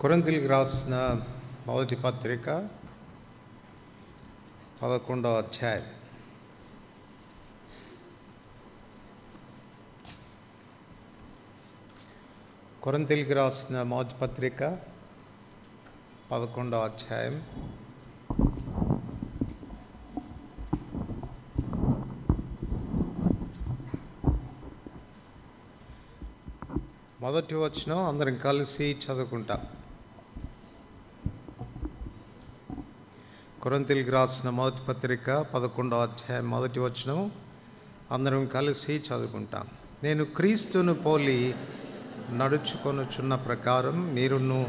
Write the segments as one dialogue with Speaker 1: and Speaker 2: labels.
Speaker 1: కొరింథీయులకు రాసిన మొదటి పత్రిక 11వ అధ్యాయం. కొరింథీయులకు రాసిన మొదటి పత్రిక 11వ అధ్యాయం. మొదటి వచనం అందరం కలిసి చదువుకుంటాం. కొరింథీయులకు రాసిన మొదటి పత్రిక 11వ అధ్యాయం మొదటి వచనం అందరం కలిసి చదువుకుంటాం. నేను క్రీస్తును పోలి నడుచుకొనుచున్న ప్రకారం మీరును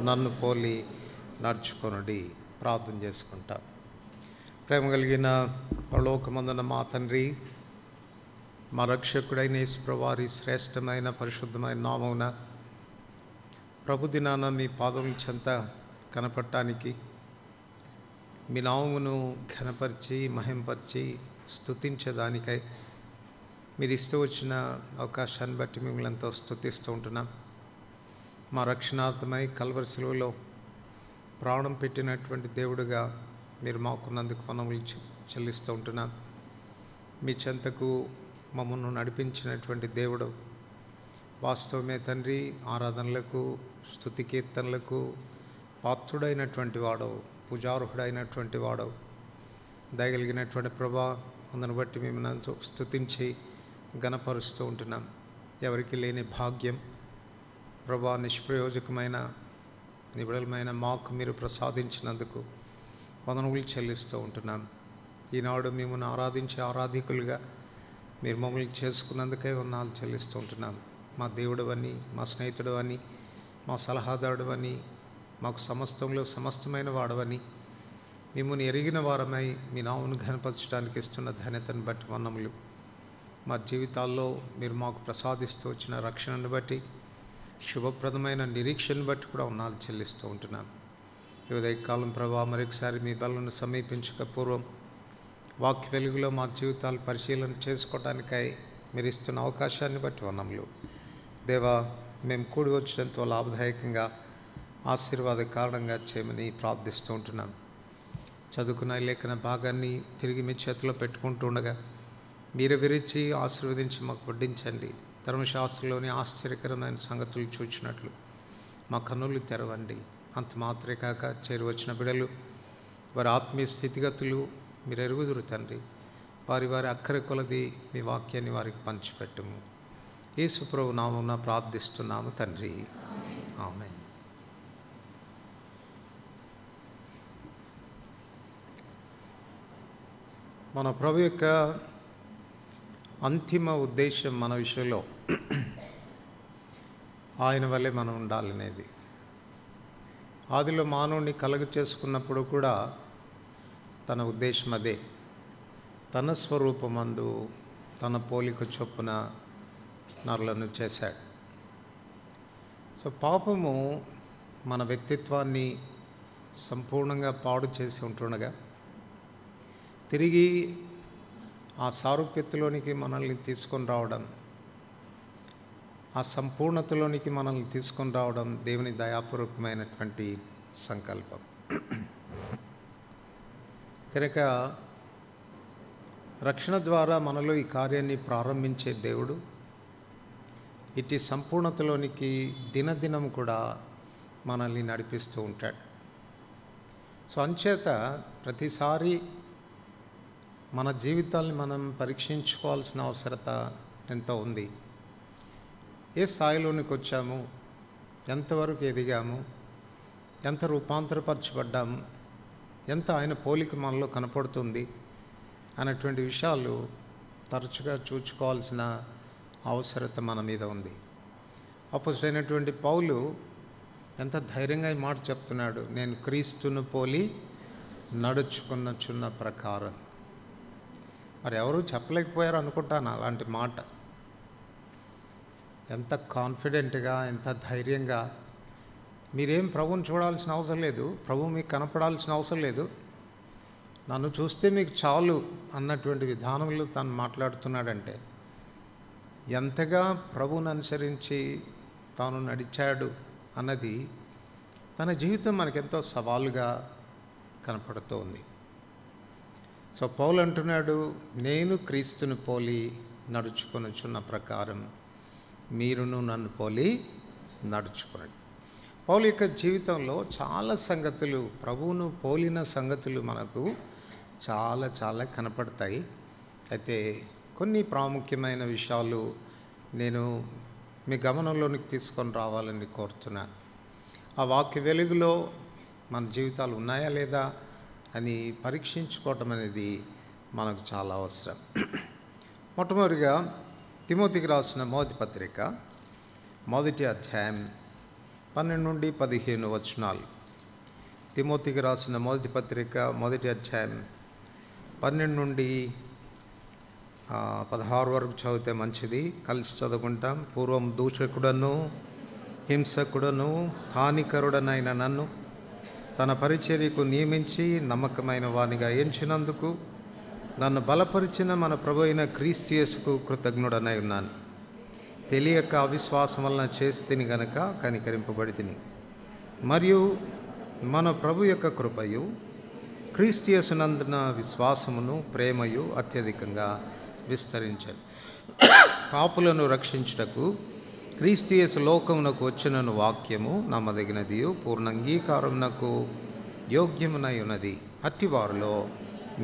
Speaker 1: నన్ను పోలి నడుచుకొనుడి. ప్రార్థన చేసుకుంటాం. ప్రేమ కలిగిన పరలోకమందున మా తండ్రి, మా రక్షకుడైన యేసుప్రభువారి శ్రేష్టమైన పరిశుద్ధమైన నామమున ప్రభుదినాన మీ పాదముల చెంత కనపడటానికి, మీ నామమును ఘనపరిచి మహింపరిచి స్తుతించేదానికై మీరు ఇస్తూ వచ్చిన అవకాశాన్ని బట్టి మిమ్మల్ని ఎంతో స్తుతిస్తూ ఉంటున్నాం. మా రక్షణార్థమై కల్వరి శిలువలో ప్రాణం పెట్టినటువంటి దేవుడుగా మీరు మాకున్నందుకు మనములు చెల్లిస్తూ ఉంటున్నాం. మీ చెంతకు మమ్మల్ని నడిపించినటువంటి దేవుడు వాస్తవమే తండ్రి. ఆరాధనలకు, స్తుతి కీర్తనలకు పాత్రుడైనటువంటి వాడవు, పూజార్హుడైనటువంటి వాడవు, దయగలిగినటువంటి ప్రభా. అందును బట్టి మేము స్తుతించి ఘనపరుస్తూ ఉంటున్నాం. ఎవరికి లేని భాగ్యం ప్రభా, నిష్ప్రయోజకమైన నిబిడలమైన మాకు మీరు ప్రసాదించినందుకు వందనములు చెల్లిస్తూ ఉంటున్నాం. ఈనాడు మిమ్మల్ని ఆరాధించే ఆరాధికులుగా మీరు మమ్మల్ని చేసుకున్నందుకే వందనాలు చెల్లిస్తూ ఉంటున్నాం. మా దేవుడు అని, మా స్నేహితుడు అని, మా సలహాదారుడు అని, మాకు సమస్తంలో సమస్తమైన వాడవని, మిమ్మల్ని ఎరిగిన వారమై మీ నామమును ఘనపరచడానికి ఇస్తున్న ధన్యతను బట్టి వందనములు. మా జీవితాల్లో మీరు మాకు ప్రసాదిస్తూ వచ్చిన రక్షణను బట్టి, శుభప్రదమైన నిరీక్షను బట్టి కూడా వందనాలు చెల్లిస్తూ ఉంటున్నాం. ఈ ఉదయకాలం ప్రభా, మరొకసారి మీ బలను సమీపించక పూర్వం వాక్య వెలుగులో మా జీవితాలు పరిశీలన చేసుకోవడానికై మీరు ఇస్తున్న అవకాశాన్ని బట్టి వందనములు. దేవా, మేము కూడి వచ్చినంతో లాభదాయకంగా ఆశీర్వాద కారణంగా చేయమని ప్రార్థిస్తూ ఉంటున్నాం. చదువుకున్న లేఖన భాగాన్ని తిరిగి మీ చేతిలో పెట్టుకుంటూ ఉండగా మీరు విరిచి ఆశీర్వదించి మాకు వడ్డించండి. ధర్మశాస్త్రంలోని ఆశ్చర్యకరమైన సంగతులు చూచినట్లు మా కన్నులు తెరవండి. అంత మాత్రమే కాక చేరువచ్చిన బిడలు వారి ఆత్మీయ స్థితిగతులు మీరు ఎరుగుదురు తండ్రి. వారి వారి అక్కర కొలది మీ వాక్యాన్ని వారికి పంచిపెట్టుము. యేసు ప్రభు నామమున ప్రార్థిస్తున్నాము తండ్రి, ఆమేన్. మన ప్రభు యొక్క అంతిమ ఉద్దేశం మన విషయంలో ఆయన వల్లే మనం ఉండాలనేది. ఆదిలో మానవుని కలుగ చేసుకున్నప్పుడు కూడా తన ఉద్దేశం అదే. తన స్వరూపమందు తన పోలిక చొప్పున నరులను చేశాడు. సో పాపము మన వ్యక్తిత్వాన్ని సంపూర్ణంగా పాడు చేసి ఉంటుండగా తిరిగి ఆ సారూప్యతలోనికి మనల్ని తీసుకొని రావడం, ఆ సంపూర్ణతలోనికి మనల్ని తీసుకొని రావడం దేవుని దయాపూర్వకమైనటువంటి సంకల్పం. కనుక రక్షణ ద్వారా మనలో ఈ కార్యాన్ని ప్రారంభించే దేవుడు ఇటు సంపూర్ణతలోనికి దినదినం కూడా మనల్ని నడిపిస్తూ ఉంటాడు. సో అంచేత ప్రతిసారి మన జీవితాన్ని మనం పరీక్షించుకోవాల్సిన అవసరత ఎంతో ఉంది. ఏ స్థాయిలోనికి వచ్చాము, ఎంతవరకు ఎదిగాము, ఎంత రూపాంతరపరచబడ్డాము, ఎంత ఆయన పోలిక మనలో కనపడుతుంది అనేటువంటి విషయాలు తరచుగా చూసుకోవాల్సిన అవసరత మన మీద ఉంది. అపోస్తలుడైనటువంటి పౌలు ఎంత ధైర్యంగా ఈ మాట చెప్తున్నాడు, నేను క్రీస్తును పోలి నడుచుకున్న ప్రకారం. మరి ఎవరు చెప్పలేకపోయారు అనుకుంటాను అలాంటి మాట. ఎంత కాన్ఫిడెంట్గా, ఎంత ధైర్యంగా. మీరేం ప్రభువుని చూడాల్సిన అవసరం లేదు, ప్రభు మీకు కనపడాల్సిన అవసరం లేదు, నన్ను చూస్తే మీకు చాలు అన్నటువంటి విధానంలో తను మాట్లాడుతున్నాడంటే ఎంతగా ప్రభువుని అనుసరించి తాను నడిచాడు అన్నది తన జీవితం మనకెంతో సవాలుగా కనపడుతూ ఉంది. సో పౌలు అంటున్నాడు, నేను క్రీస్తుని పోలి నడుచుకొనుచున్న ప్రకారం మీరును నన్ను పోలి నడుచుకోండి. పౌలు యొక్క జీవితంలో చాలా సంగతులు, ప్రభువును పోలిన సంగతులు మనకు చాలా చాలా కనపడతాయి. అయితే కొన్ని ప్రాముఖ్యమైన విషయాలు నేను మీ గమనంలోనికి తీసుకొని రావాలని కోరుతున్నాను. ఆ వాక్య వెలుగులో మన జీవితాలు ఉన్నాయా లేదా అని పరీక్షించుకోవటం అనేది మనకు చాలా అవసరం. మొట్టమొదటిగా తిమోతికి రాసిన మొదటి పత్రిక 1వ అధ్యాయం 12 నుండి 15 వచనాలు. తిమోతికి రాసిన మొదటి పత్రిక 1వ అధ్యాయం 12 నుండి 16 వరకు చదివితే మంచిది. కలిసి చదువుకుంటాం. పూర్వం దూషకుడను హింసకుడను హానికరుడనైన నన్ను తన పరిచర్యకు నియమించి నమ్మకమైన వానిగా ఎంచినందుకు నన్ను బలపరిచిన మన ప్రభు అయిన క్రీస్తు యేసుకు కృతజ్ఞుడనై ఉన్నాను. తెలియక అవిశ్వాసం వలన చేస్తుని గనక కనికరింపబడి తిని, మరియు మన ప్రభు యొక్క కృపయు క్రీస్తు యేసునందున విశ్వాసమును ప్రేమయు అత్యధికంగా విస్తరించాను. పాపులను రక్షించుటకు క్రీస్తు యేసు లోకమునకు వచ్చినను వాక్యము నమ్మదగినదియు పూర్ణ అంగీకారమునకు యోగ్యమునై ఉన్నది. అట్టివారిలో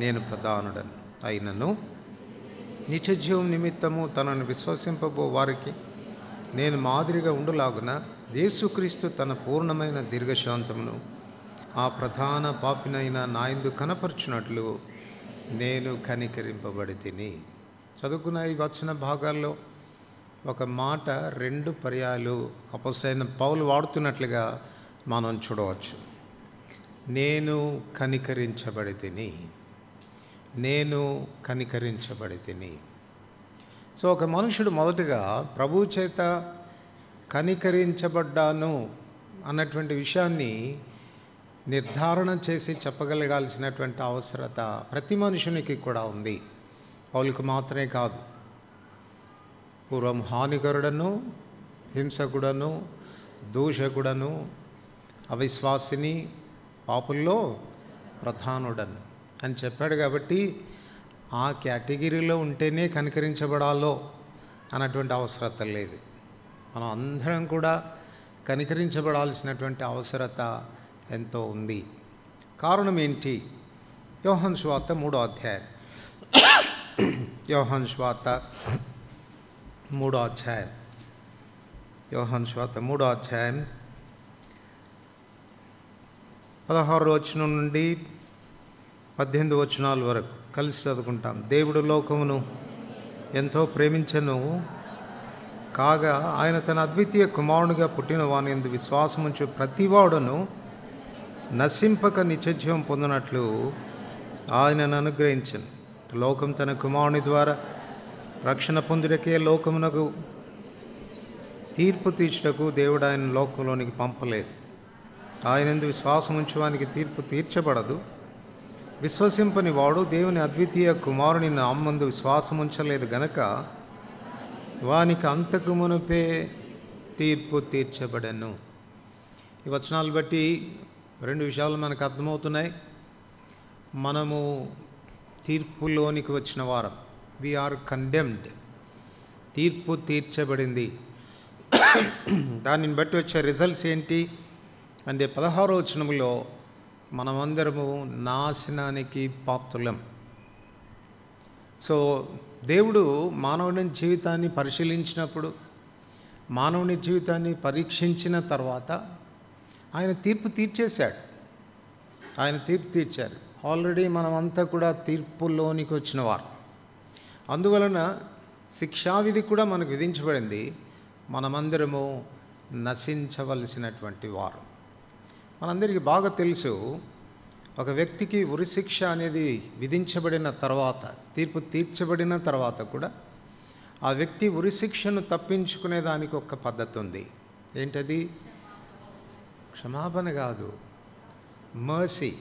Speaker 1: నేను ప్రధానుడను అయినను నిత్యజీవం నిమిత్తము తనను విశ్వసింపబో వారికి నేను మాదిరిగా ఉండులాగున యేసుక్రీస్తు తన పూర్ణమైన దీర్ఘశాంతమును ఆ ప్రధాన పాపినైన నాయందు కనపరుచున్నట్లు నేను కనికరింపబడి తిని. చదువుకున్న ఈ వచన భాగాల్లో ఒక మాట 2 పర్యాలు అపొస్తలుడైన పౌలు వాడుతున్నట్లుగా మనం చూడవచ్చు. నేను కనికరించబడి తిని, నేను కనికరించబడి తిని. సో ఒక మనుషుడు మొదటగా ప్రభువు చేత కనికరించబడ్డాను అన్నటువంటి విషయాన్ని నిర్ధారణ చేసి చెప్పగలగాల్సినటువంటి అవసరత ప్రతి మనుషునికి కూడా ఉంది. పౌలుకు మాత్రమే కాదు. పూర్వం హానికరుడను హింసకుడను దూషకుడను అవిశ్వాసిని పాపుల్లో ప్రధానుడను అని చెప్పాడు. కాబట్టి ఆ కేటగిరీలో ఉంటేనే కనికరించబడాలో అన్నటువంటి అవసరత లేదు. మనం అందరం కూడా కనికరించబడాల్సినటువంటి అవసరత ఎంతో ఉంది. కారణం ఏంటి? యోహాను సువార్త 3వ అధ్యాయం. యోహాను సువార్త 3వ అధ్యాయం. యోహాను సువార్త 3వ అధ్యాయం 16 వచనం నుండి 18 వచనాల వరకు కలిసి చదువుకుంటాం. దేవుడు లోకమును ఎంతో ప్రేమించెను, కాగా ఆయన తన అద్వితీయ కుమారునిగా పుట్టిన వాని యందు విశ్వాసముంచు ప్రతివాడును నశింపక నిత్యజీవం పొందినట్లు ఆయనను అనుగ్రహించను. లోకం తన కుమారుని ద్వారా రక్షణ పొందుటకే లోకమునకు తీర్పు తీర్చుటకు దేవుడు ఆయన లోకంలోనికి పంపలేదు. ఆయన యందు విశ్వాసం ఉంచువానికి తీర్పు తీర్చబడదు. విశ్వసింపని వాడు దేవుని అద్వితీయ కుమారుని నామందు విశ్వాసం ఉంచలేదు గనక వానికి అంతకు మునుపే తీర్పు తీర్చబడను. ఈ వచనాలు బట్టి 2 విషయాలు మనకు అర్థమవుతున్నాయి. మనము తీర్పులోనికి వచ్చిన వారం, వీఆర్ కండెమ్డ్, తీర్పు తీర్చబడింది. దానిని బట్టి వచ్చే రిజల్ట్స్ ఏంటి అంటే 16వ వచనంలో మనమందరము నాశనానికి పాత్రులం. సో దేవుడు మానవుని జీవితాన్ని పరిశీలించినప్పుడు, మానవుని జీవితాన్ని పరీక్షించిన తర్వాత ఆయన తీర్పు తీర్చేశాడు. ఆయన తీర్పు తీర్చారు. ఆల్రెడీ మనమంతా కూడా తీర్పులోనికి వచ్చినవారు. అందువలన శిక్షావిధి కూడా మనకు విధించబడింది. మనమందరము నశించవలసినటువంటి వారు. మనందరికీ బాగా తెలుసు, ఒక వ్యక్తికి ఉరిశిక్ష అనేది విధించబడిన తర్వాత, తీర్పు తీర్చబడిన తర్వాత కూడా ఆ వ్యక్తి ఉరిశిక్షను తప్పించుకునే దానికి ఒక పద్ధతి ఉంది. ఏంటది? క్షమాపణ కాదు, మర్సీ,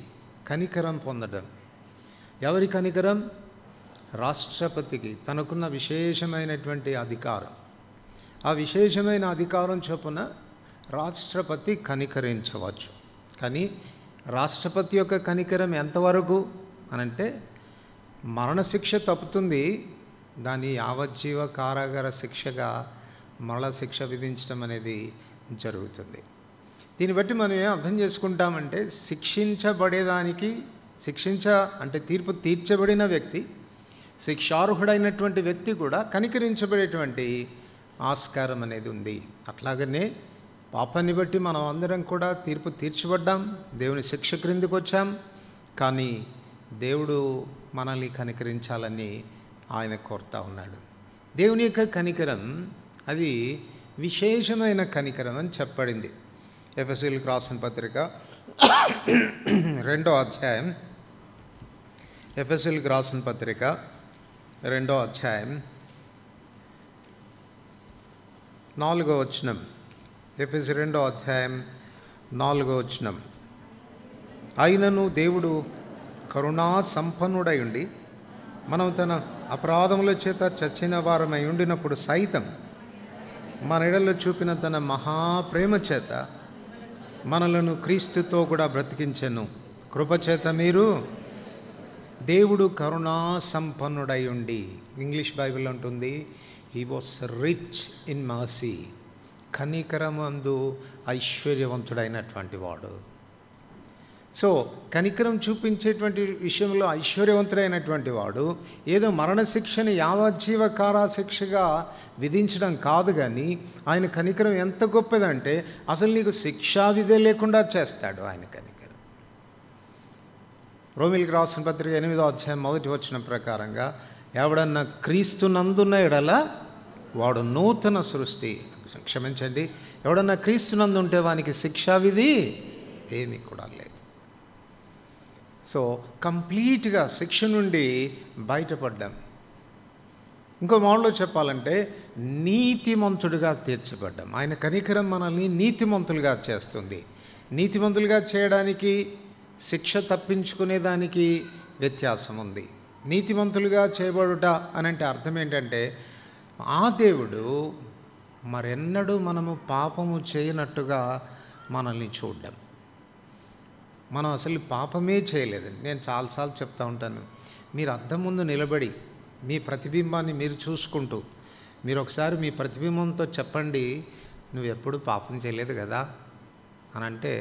Speaker 1: కనికరం పొందడం. ఎవరి కనికరం? రాష్ట్రపతికి తనకున్న విశేషమైనటువంటి అధికారం. ఆ విశేషమైన అధికారం చొప్పున రాష్ట్రపతి కనికరించవచ్చు. కానీ రాష్ట్రపతి యొక్క కనికరం ఎంతవరకు అనంటే మరణశిక్ష తప్పుతుంది, దాని యావజ్జీవ కారాగార శిక్షగా మరణ శిక్ష విధించడం అనేది జరుగుతుంది. దీన్ని బట్టి మనం ఏం అర్థం చేసుకుంటామంటే శిక్షించబడేదానికి అంటే తీర్పు తీర్చబడిన వ్యక్తి, శిక్షార్హుడైనటువంటి వ్యక్తి కూడా కనికరించబడేటువంటి ఆస్కారం అనేది ఉంది. అట్లాగనే పాపాన్ని బట్టి మనం అందరం కూడా తీర్పు తీర్చబడ్డాం, దేవుని శిక్ష క్రిందికి వచ్చాం. కానీ దేవుడు మనల్ని కనికరించాలని ఆయన కోరుతా ఉన్నాడు. దేవుని యొక్క కనికరం అది విశేషమైన కనికరం అని చెప్పబడింది. ఎఫెసీయులకు రాసిన పత్రిక 2వ అధ్యాయం, ఎఫెసీయులకు రాసిన పత్రిక 2వ అధ్యాయం 4వ వచనం. ఎఫెసీ 2వ అధ్యాయం 4వ వచనం. అయినను దేవుడు కరుణా సంపన్నుడై ఉండి మనం తన అపరాధముల చేత చచ్చిన వారమై ఉండినప్పుడు సైతం మన ఎడల్లో చూపిన తన మహాప్రేమ చేత మనలను క్రీస్తుతో కూడా బ్రతికించెను. కృపచేత మీరు దేవుడు కరుణా సంపన్నుడై ఉండి, ఇంగ్లీష్ బైబిల్ అంటుంది he was rich in mercy, కనికరమందు ఐశ్వర్యవంతుడైనటువంటి వాడు. సో కనికరం చూపించేటువంటి విషయంలో ఐశ్వర్యవంతుడైనటువంటి వాడు ఏదో మరణశిక్షని యావజ్జీవ కారాశిక్షగా విధించడం కాదు, కానీ ఆయన కనికరం ఎంత గొప్పదంటే అసలు నీకు శిక్షా విధే లేకుండా చేస్తాడు ఆయన కనికరం. రోమీయులకు రాసిన పత్రిక 8వ అధ్యాయం 1వ వచనం ప్రకారంగా ఎవడన్నా క్రీస్తునందున్న ఎడల వాడు నూతన సృష్టి, క్షమించండి, ఎవడన్నా క్రీస్తునందు ఉంటే వానికి శిక్షా విధి ఏమీ కూడా లేదు. సో కంప్లీట్గా శిక్ష నుండి బయటపడ్డాం. ఇంకో మాటలో చెప్పాలంటే నీతిమంతుడిగా తీర్చబడ్డాం. ఆయన కనికరం మనల్ని నీతిమంతులుగా చేస్తుంది. నీతిమంతులుగా చేయడానికి శిక్ష తప్పించుకునేదానికి వ్యత్యాసం ఉంది. నీతిమంతులుగా చేయబడుట అని అంటే అర్థం ఏంటంటే ఆ దేవుడు మరెన్నడూ మనము పాపము చేయనట్టుగా మనల్ని చూడడం. మనం అసలు పాపమే చేయలేదండి. నేను చాలాసార్లు చెప్తూ ఉంటాను, మీరు అద్దం ముందు నిలబడి మీ ప్రతిబింబాన్ని మీరు చూసుకుంటూ మీరు ఒకసారి మీ ప్రతిబింబంతో చెప్పండి, నువ్వు ఎప్పుడు పాపం చేయలేదు కదా అని అంటే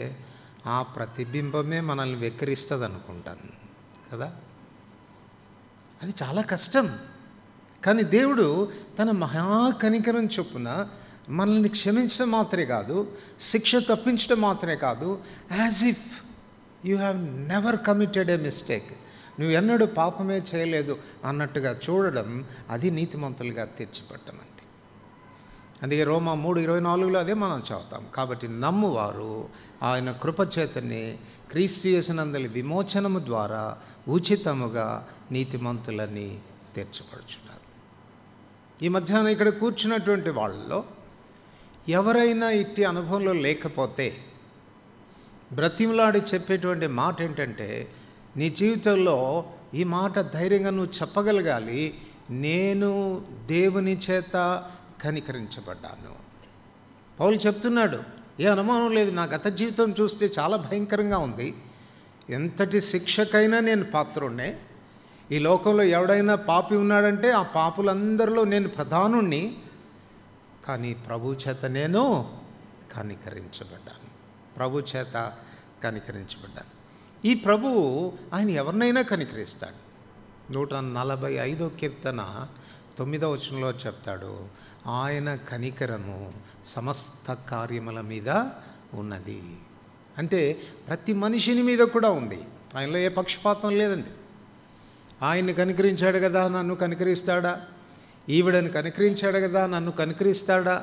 Speaker 1: ఆ ప్రతిబింబమే మనల్ని వెక్కిరిస్తుంది అనుకుంటాను కదా. అది చాలా కష్టం. కానీ దేవుడు తన మహాకనికరం చొప్పున మనల్ని క్షమించడం మాత్రమే కాదు, శిక్ష తప్పించడం మాత్రమే కాదు, as if you have never committed A mistake, నువ్వు ఎన్నడూ పాపమే చేయలేదు అన్నట్టుగా చూడడం, అది నీతిమంతులుగా తీర్చిపట్టడం అంటే. అందుకే రోమా 3:24 అదే మనం చదువుతాం. కాబట్టి నమ్మువారు ఆయన కృపచేతని క్రీస్తు యేసునందలి విమోచనము ద్వారా ఉచితముగా నీతిమంతులని తీర్చబడుచున్నారు. ఈ మధ్యాహ్నం ఇక్కడ కూర్చున్నటువంటి వాళ్ళలో ఎవరైనా ఇట్టి అనుభవంలో లేకపోతే బ్రతిమలాడి చెప్పేటువంటి మాట ఏంటంటే, నీ జీవితంలో ఈ మాట ధైర్యంగా నువ్వు చెప్పగలగాలి, నేను దేవుని చేత కనికరించబడ్డాను. పౌలు చెప్తున్నాడు, ఏ అనుమానం లేదు, నా గత జీవితం చూస్తే చాలా భయంకరంగా ఉంది, ఎంతటి శిక్షకైనా నేను పాత్రుణ్ణే. ఈ లోకంలో ఎవడైనా పాపి ఉన్నాడంటే ఆ పాపులందరిలో నేను ప్రధానుణ్ణి, కానీ ప్రభు చేత నేను కనికరించబడ్డాను. ప్రభు చేత కనికరించబడ్డాను. ఈ ప్రభువు ఆయన ఎవరినైనా కనికరిస్తాడు. 145వ కీర్తన 9వ వచనంలో చెప్తాడు, ఆయన కనికరము సమస్త కార్యముల మీద ఉన్నది. అంటే ప్రతి మనిషిని మీద కూడా ఉంది. ఆయనలో ఏ పక్షపాతం లేదండి. ఆయన్ని కనికరించాడు కదా నన్ను కనికరిస్తాడా, ఈవిడని కనికరించాడు కదా నన్ను కనికరిస్తాడా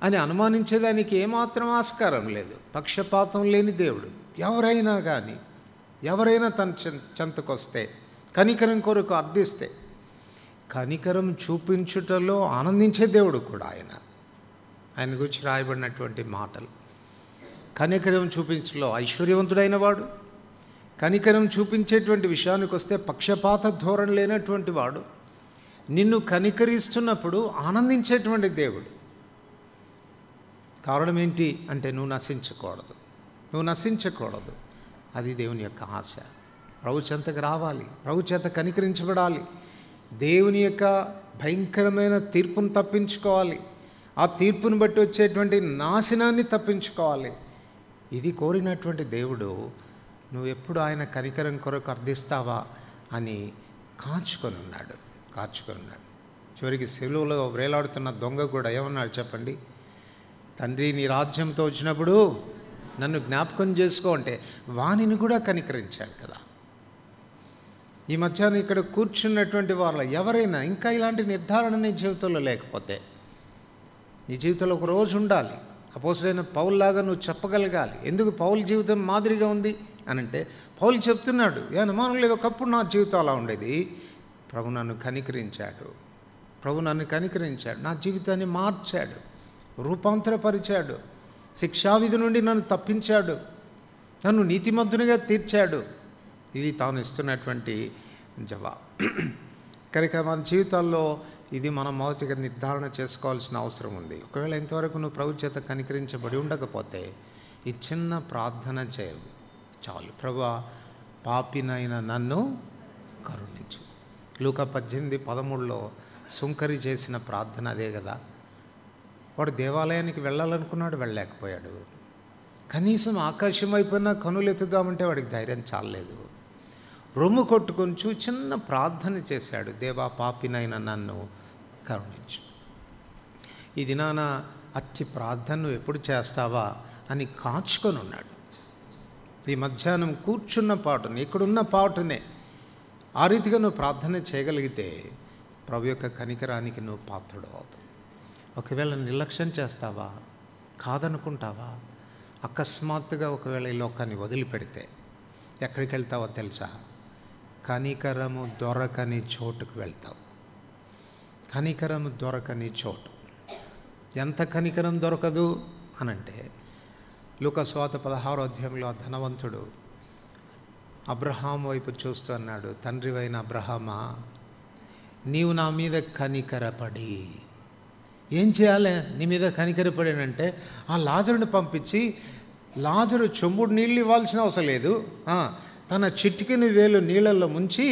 Speaker 1: అని అనుమానించేదానికి ఏమాత్రం ఆస్కారం లేదు. పక్షపాతం లేని దేవుడు. ఎవరైనా కానీ ఎవరైనా తన చెంతకొస్తే కనికరం కొరకు అర్థిస్తే కనికరం చూపించుటలో ఆనందించే దేవుడు కూడా ఆయన గురించి రాయబడినటువంటి మాటలు. కనికరం చూపించలో ఐశ్వర్యవంతుడైన వాడు, కనికరం చూపించేటువంటి విషయానికి వస్తే పక్షపాత ధోరణి లేనటువంటి వాడు, నిన్ను కనికరిస్తున్నప్పుడు ఆనందించేటువంటి దేవుడు. కారణం ఏంటి అంటే నువ్వు నశించకూడదు, నువ్వు నశించకూడదు. అది దేవుని యొక్క ఆశ. ప్రభు చెంతకు రావాలి, ప్రభు చేత కనికరించబడాలి, దేవుని యొక్క భయంకరమైన తీర్పును తప్పించుకోవాలి, ఆ తీర్పును బట్టి వచ్చేటువంటి నాశనాన్ని తప్పించుకోవాలి. ఇది కోరినటువంటి దేవుడు నువ్వు ఎప్పుడు ఆయన కనికరం కొరకు అర్థిస్తావా అని కాచుకొని ఉన్నాడు. చివరికి సెలువులో వేలాడుతున్న దొంగ కూడా ఏమన్నాడు చెప్పండి? తండ్రి, నీ రాజ్యంతో వచ్చినప్పుడు నన్ను జ్ఞాపకం చేసుకో అంటే వానిని కూడా కనికరించాడు కదా. ఈ మధ్యాహ్నం ఇక్కడ కూర్చున్నటువంటి వాళ్ళ ఎవరైనా ఇంకా ఇలాంటి నిర్ధారణ నీ జీవితంలో లేకపోతే, నీ జీవితంలో ఒక రోజు ఉండాలి. అపోస్తలుడైన పౌలులాగా నువ్వు చెప్పగలగాలి. ఎందుకు పౌలు జీవితం మాదిరిగా ఉంది అని అంటే, పౌలు చెప్తున్నాడు, ఏ అనుమానం లేదు, ఒకప్పుడు నా జీవితం అలా ఉండేది, ప్రభు నన్ను కనికరించాడు, నా జీవితాన్ని మార్చాడు, రూపాంతరపరిచాడు, శిక్షావిధి నుండి నన్ను తప్పించాడు, నన్ను నీతిమంతునిగా తీర్చాడు. ఇది తాను ఇస్తున్నటువంటి జవాబు. కనుక మన జీవితాల్లో ఇది మనం మొదటిగా నిర్ధారణ చేసుకోవాల్సిన అవసరం ఉంది. ఒకవేళ ఇంతవరకు నువ్వు ప్రభు చేత కనికరించబడి ఉండకపోతే ఈ చిన్న ప్రార్థన చేయవు చాలు. ప్రభువా, పాపినైన నన్ను కరుణించు. లూకా 18:13 సుంకరి చేసిన ప్రార్థన అదే కదా. వాడు దేవాలయానికి వెళ్ళాలనుకున్నాడు, వెళ్ళలేకపోయాడు. కనీసం ఆకాశం అయిపోయినా కనులు ఎత్తుదామంటే వాడికి ధైర్యం చాలలేదు. రొమ్ము కొట్టుకొంచు చిన్న ప్రార్థన చేశాడు, దేవా, పాపినైన నన్ను కరుణించు. ఈ దినాన అట్టి ప్రార్థన నువ్వు ఎప్పుడు చేస్తావా అని కాచుకొని ఉన్నాడు. ఈ మధ్యాహ్నం కూర్చున్న పాటుని, ఇక్కడున్న పాటునే ఆ రీతిగా నువ్వు ప్రార్థన చేయగలిగితే ప్రభు యొక్క కనికరానికి నువ్వు పాత్రుడు అవుతావు. ఒకవేళ నిర్లక్ష్యం చేస్తావా, కాదనుకుంటావా, అకస్మాత్తుగా ఒకవేళ ఈ లోకాన్ని వదిలిపెడితే ఎక్కడికి వెళ్తావో తెలుసా? కనికరము దొరకని చోటుకు వెళ్తావు. కనికరము దొరకని చోటు. ఎంత కనికరం దొరకదు అనంటే, లూకా సువార్త 16వ అధ్యాయంలో ఆ ధనవంతుడు అబ్రహాం వైపు చూస్తూ అన్నాడు, తండ్రివైన అబ్రహామా, నీవు నా మీద కనికరపడి, ఏం చేయాలి నీ మీద కనికరపడానంటే ఆ లాజరుని పంపించి, లాజరు చెంబుడు నీళ్ళు ఇవ్వాల్సిన అవసరం లేదు, తన చిటికెని వేలు నీళ్ళల్లో ముంచి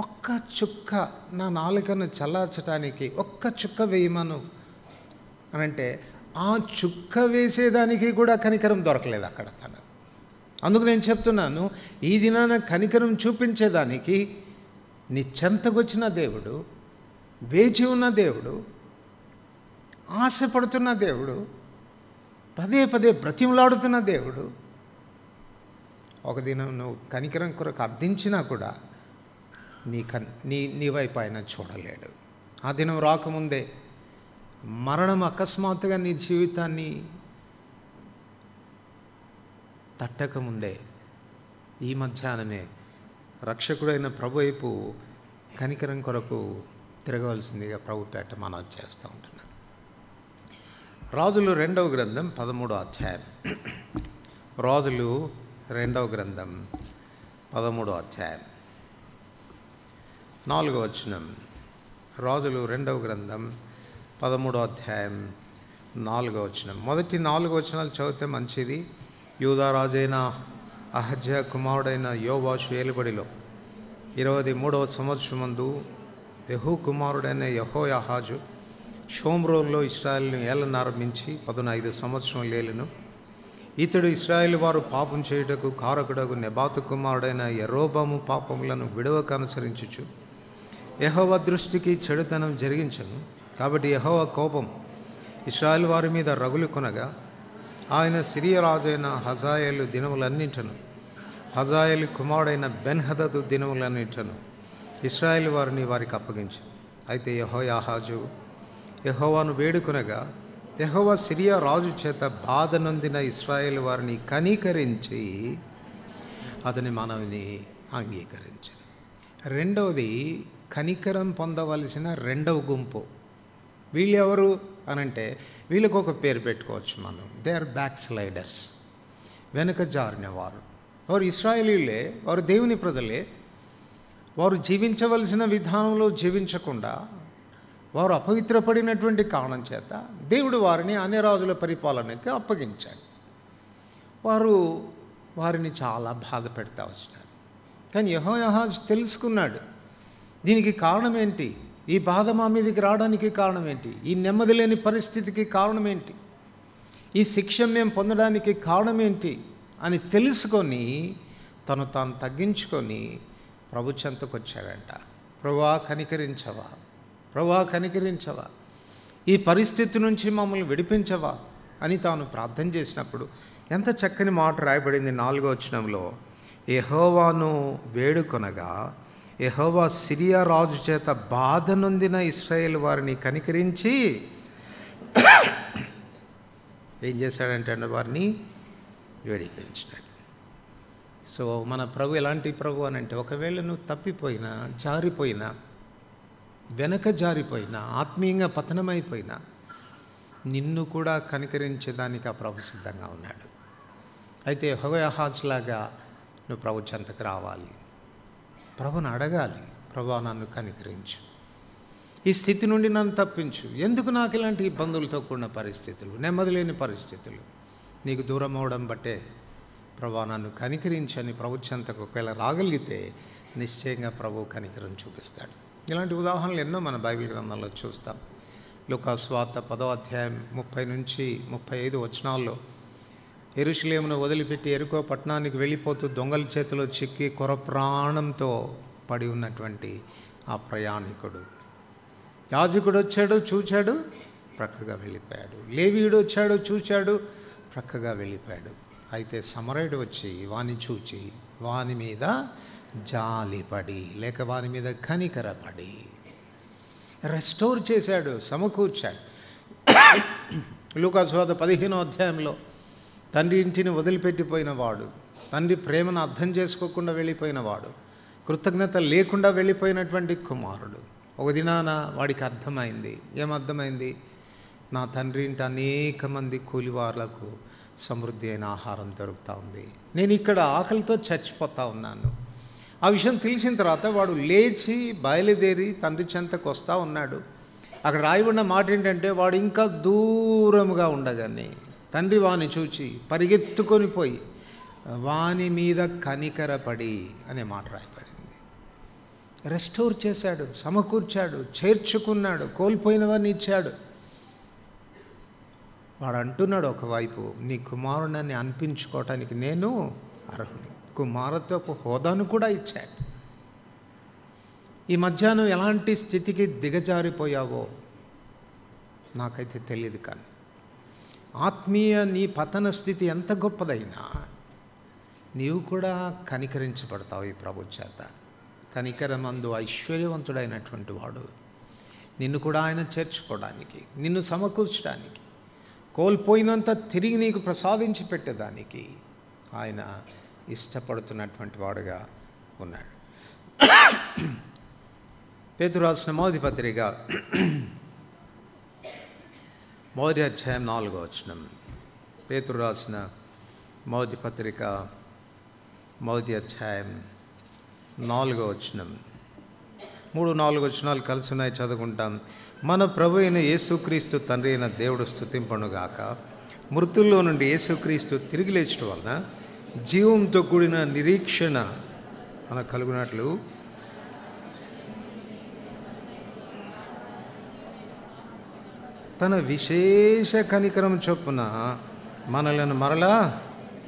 Speaker 1: ఒక్క చుక్క నా నాలుకను చల్లార్చడానికి ఒక్క చుక్క వేయమను అని అంటే, ఆ చుక్క వేసేదానికి కూడా కనికరం దొరకలేదు అక్కడ తనకు. అందుకు నేను చెప్తున్నాను, ఈ దినాన కనికరం చూపించేదానికి నీ చెంతకొచ్చిన దేవుడు, వేచి ఉన్న దేవుడు, ఆశపడుతున్న దేవుడు, పదే పదే బ్రతిమలాడుతున్న దేవుడు, ఒక దినం నువ్వు కనికరం కొరకు అర్థించినా కూడా నీ వైపు ఆయన చూడలేడు. ఆ దినం రాకముందే, మరణం అకస్మాత్తుగా నీ జీవితాన్ని తట్టకముందే, ఈ మధ్యాహ్నమే రక్షకుడైన ప్రభు వైపు కనికరం కొరకు తిరగవలసిందిగా ప్రభు పేట మనం చేస్తూ ఉంటున్నాం. రాజులు 2వ గ్రంథం 13వ అధ్యాయం. రాజులు 2వ గ్రంథం 13వ అధ్యాయం 4వ వచనం. రాజులు 2వ గ్రంథం 13వ అధ్యాయం 4వ వచనం. మొదటి 4 వచనాలు చదివితే మంచిది. యూదారాజైన అహజ్యా కుమారుడైన యోవాషు ఏలుబడిలో 23వ సంవత్సరమందు యెహూ కుమారుడైన యెహోయాహాజు షోమ్రోన్లో ఇశ్రాయేలును ఏలనారంభించి 15 సంవత్సరం ఏలును. ఇతడు ఇశ్రాయేలు వారు పాపం చేయుటకు కారకుడగు నెబాతు కుమారుడైన యెరోబాము పాపములను విడవక అనుసరించుచు యెహోవా దృష్టికి చెడుతనం జరిగించను. కాబట్టి యెహోవా కోపం ఇశ్రాయేలు వారి మీద రగులు కొనగా, ఆయన సిరియా రాజైన హజాయేలు దినములన్నింటను, హజాయేలు కుమారుడైన బెన్హదదు దినములన్నింటను ఇశ్రాయేలు వారిని వారికి అప్పగించు. అయితే యెహోయాహాజు యెహోవాను వేడుకొనగా, యెహోవా సిరియా రాజు చేత బాధ నొందిన ఇశ్రాయేలు వారిని కనికరించి అతని మనవిని అంగీకరించారు. రెండవది, కనికరం పొందవలసిన రెండవ గుంపు. వీళ్ళు ఎవరు అనంటే, వీళ్ళకు ఒక పేరు పెట్టుకోవచ్చు మనం. దే ఆర్ బ్యాక్ స్లైడర్స్, వెనుక జారిన వారు. వారు ఇశ్రాయేలీలే, వారు దేవుని ప్రజలే. వారు జీవించవలసిన విధానంలో జీవించకుండా వారు అపవిత్రపడినటువంటి కారణం చేత దేవుడు వారిని అన్య రాజుల పరిపాలనకి అప్పగించాడు. వారిని చాలా బాధ పెడతా వచ్చినారు. కానీ యెహోయాహాజు తెలుసుకున్నాడు, దీనికి కారణం ఏంటి, ఈ బాధ మా మీదకి రావడానికి కారణం ఏంటి, ఈ నెమ్మది లేని పరిస్థితికి కారణం ఏంటి, ఈ శిక్ష మేము పొందడానికి కారణం ఏంటి అని తెలుసుకొని తను తాను తగ్గించుకొని ప్రభు చెంతకు వచ్చాడంట. ప్రభువా కనికరించవా, ప్రభువా కనికరించవా, ఈ పరిస్థితి నుంచి మమ్మల్ని విడిపించవా అని తాను ప్రార్థన చేసినప్పుడు ఎంత చక్కని మాట రాయబడింది 4వ వచనంలో. యెహోవాను వేడుకొనగా యెహోవా సిరియా రాజు చేత బాధ నొందిన ఇశ్రాయేల్ వారిని కనికరించి ఏం చేశాడంటే వారిని విడిపించాడు. సో మన ప్రభు ఎలాంటి ప్రభు అని అంటే, ఒకవేళ నువ్వు తప్పిపోయినా, జారిపోయినా, వెనక జారిపోయినా, ఆత్మీయంగా పతనమైపోయినా నిన్ను కూడా కనికరించేదానికి ఆ ప్రభు సిద్ధంగా ఉన్నాడు. అయితే యెహోయాహాజులాగా నువ్వు ప్రభు చెంతకు రావాలి, ప్రభుని అడగాలి, ప్రభువా నన్ను కనికరించు, ఈ స్థితి నుండి నన్ను తప్పించు, ఎందుకు నాకు ఇలాంటి ఇబ్బందులతో కూడిన పరిస్థితులు, నెమ్మది లేని పరిస్థితులు, నీకు దూరం అవడం బట్టే ప్రభువా నన్ను కనికరించని ప్రభు చెంతకు ఒకవేళ రాగలిగితే నిశ్చయంగా ప్రభు కనికరం చూపిస్తాడు. ఇలాంటి ఉదాహరణలు ఎన్నో మన బైబిల్ గ్రంథంలో చూస్తాం. లూకా సువార్త 10వ అధ్యాయం 30 నుంచి 35 వచనాల్లో యెరూషలేమును వదిలిపెట్టి యెరికో పట్టణానికి వెళ్ళిపోతూ దొంగల చేతిలో చిక్కి కొర ప్రాణంతో పడి ఉన్నటువంటి ఆ ప్రయాణికుడు, యాజకుడు వచ్చాడు, చూచాడు, ప్రక్కగా వెళ్ళిపోయాడు. లేవీయుడు వచ్చాడు, చూచాడు, ప్రక్కగా వెళ్ళిపోయాడు. అయితే సమరయుడు వచ్చి వాని చూచి వాని మీద జాలిపడి లేక వాని మీద కనికరపడి రెస్టోర్ చేశాడు, సమకూర్చాడు. లూకా సువార్త 15వ అధ్యాయంలో తండ్రి ఇంటిని వదిలిపెట్టిపోయిన వాడు, తండ్రి ప్రేమను అర్థం చేసుకోకుండా వెళ్ళిపోయిన వాడు, కృతజ్ఞత లేకుండా వెళ్ళిపోయినటువంటి కుమారుడు, ఒక దినాన వాడికి అర్థమైంది. ఏమర్థమైంది? నా తండ్రి ఇంటి అనేక మంది కూలివార్లకు సమృద్ధి అయిన ఆహారం దొరుకుతూ ఉంది, నేను ఇక్కడ ఆకలితో చచ్చిపోతూ ఉన్నాను. ఆ విషయం తెలిసిన తర్వాత వాడు లేచి బయలుదేరి తండ్రి చెంతకు వస్తూ ఉన్నాడు. అక్కడ రాయబడిన మాట ఏంటంటే, వాడు ఇంకా దూరముగా ఉండగానే తండ్రి వాని చూచి పరిగెత్తుకొని పోయి వాని మీద కనికరపడి అనే మాట రాయబడింది. రెస్టోర్ చేశాడు, సమకూర్చాడు, చేర్చుకున్నాడు, కోల్పోయినవన్నీ ఇచ్చాడు. వాడు అంటున్నాడు ఒకవైపు, నీ కుమారుణ్ణి అనిపించుకోవటానికి నేను అర్హుని, కుమారత్వపు హోదాను కూడా ఇచ్చాడు. ఈ మధ్యాహ్నం ఎలాంటి స్థితికి దిగజారిపోయావో నాకైతే తెలియదు, కానీ ఆత్మీయ నీ పతన స్థితి ఎంత గొప్పదైనా నీవు కూడా కనికరించబడతావు ఈ ప్రభు చేత. కనికరమందు ఐశ్వర్యవంతుడైనటువంటి వాడు నిన్ను కూడా ఆయన చేర్చుకోవడానికి, నిన్ను సమకూర్చడానికి, కోల్పోయినంత తిరిగి నీకు ప్రసాదించి పెట్టేదానికి ఆయన ఇష్టపడుతున్నటువంటి వాడుగా ఉన్నాడు. పేతురు రాసిన మొదటి పత్రిక 1వ అధ్యాయం 4వ వచనం. పేతురు రాసిన మొదటి పత్రిక 1వ అధ్యాయం 4వ వచనం. 3-4 వచనాలు కలిసి ఉన్నాయి, చదువుకుంటాం. మన ప్రభు అయిన యేసుక్రీస్తు తండ్రి అయిన దేవుడు స్తుతింపనుగాక. మృతుల్లో నుండి యేసుక్రీస్తు తిరిగి లేచడం వలన జీవంతో కూడిన నిరీక్షణ మనకు కలుగునట్లు తన విశేష కనికరం చొప్పున మనలను మరలా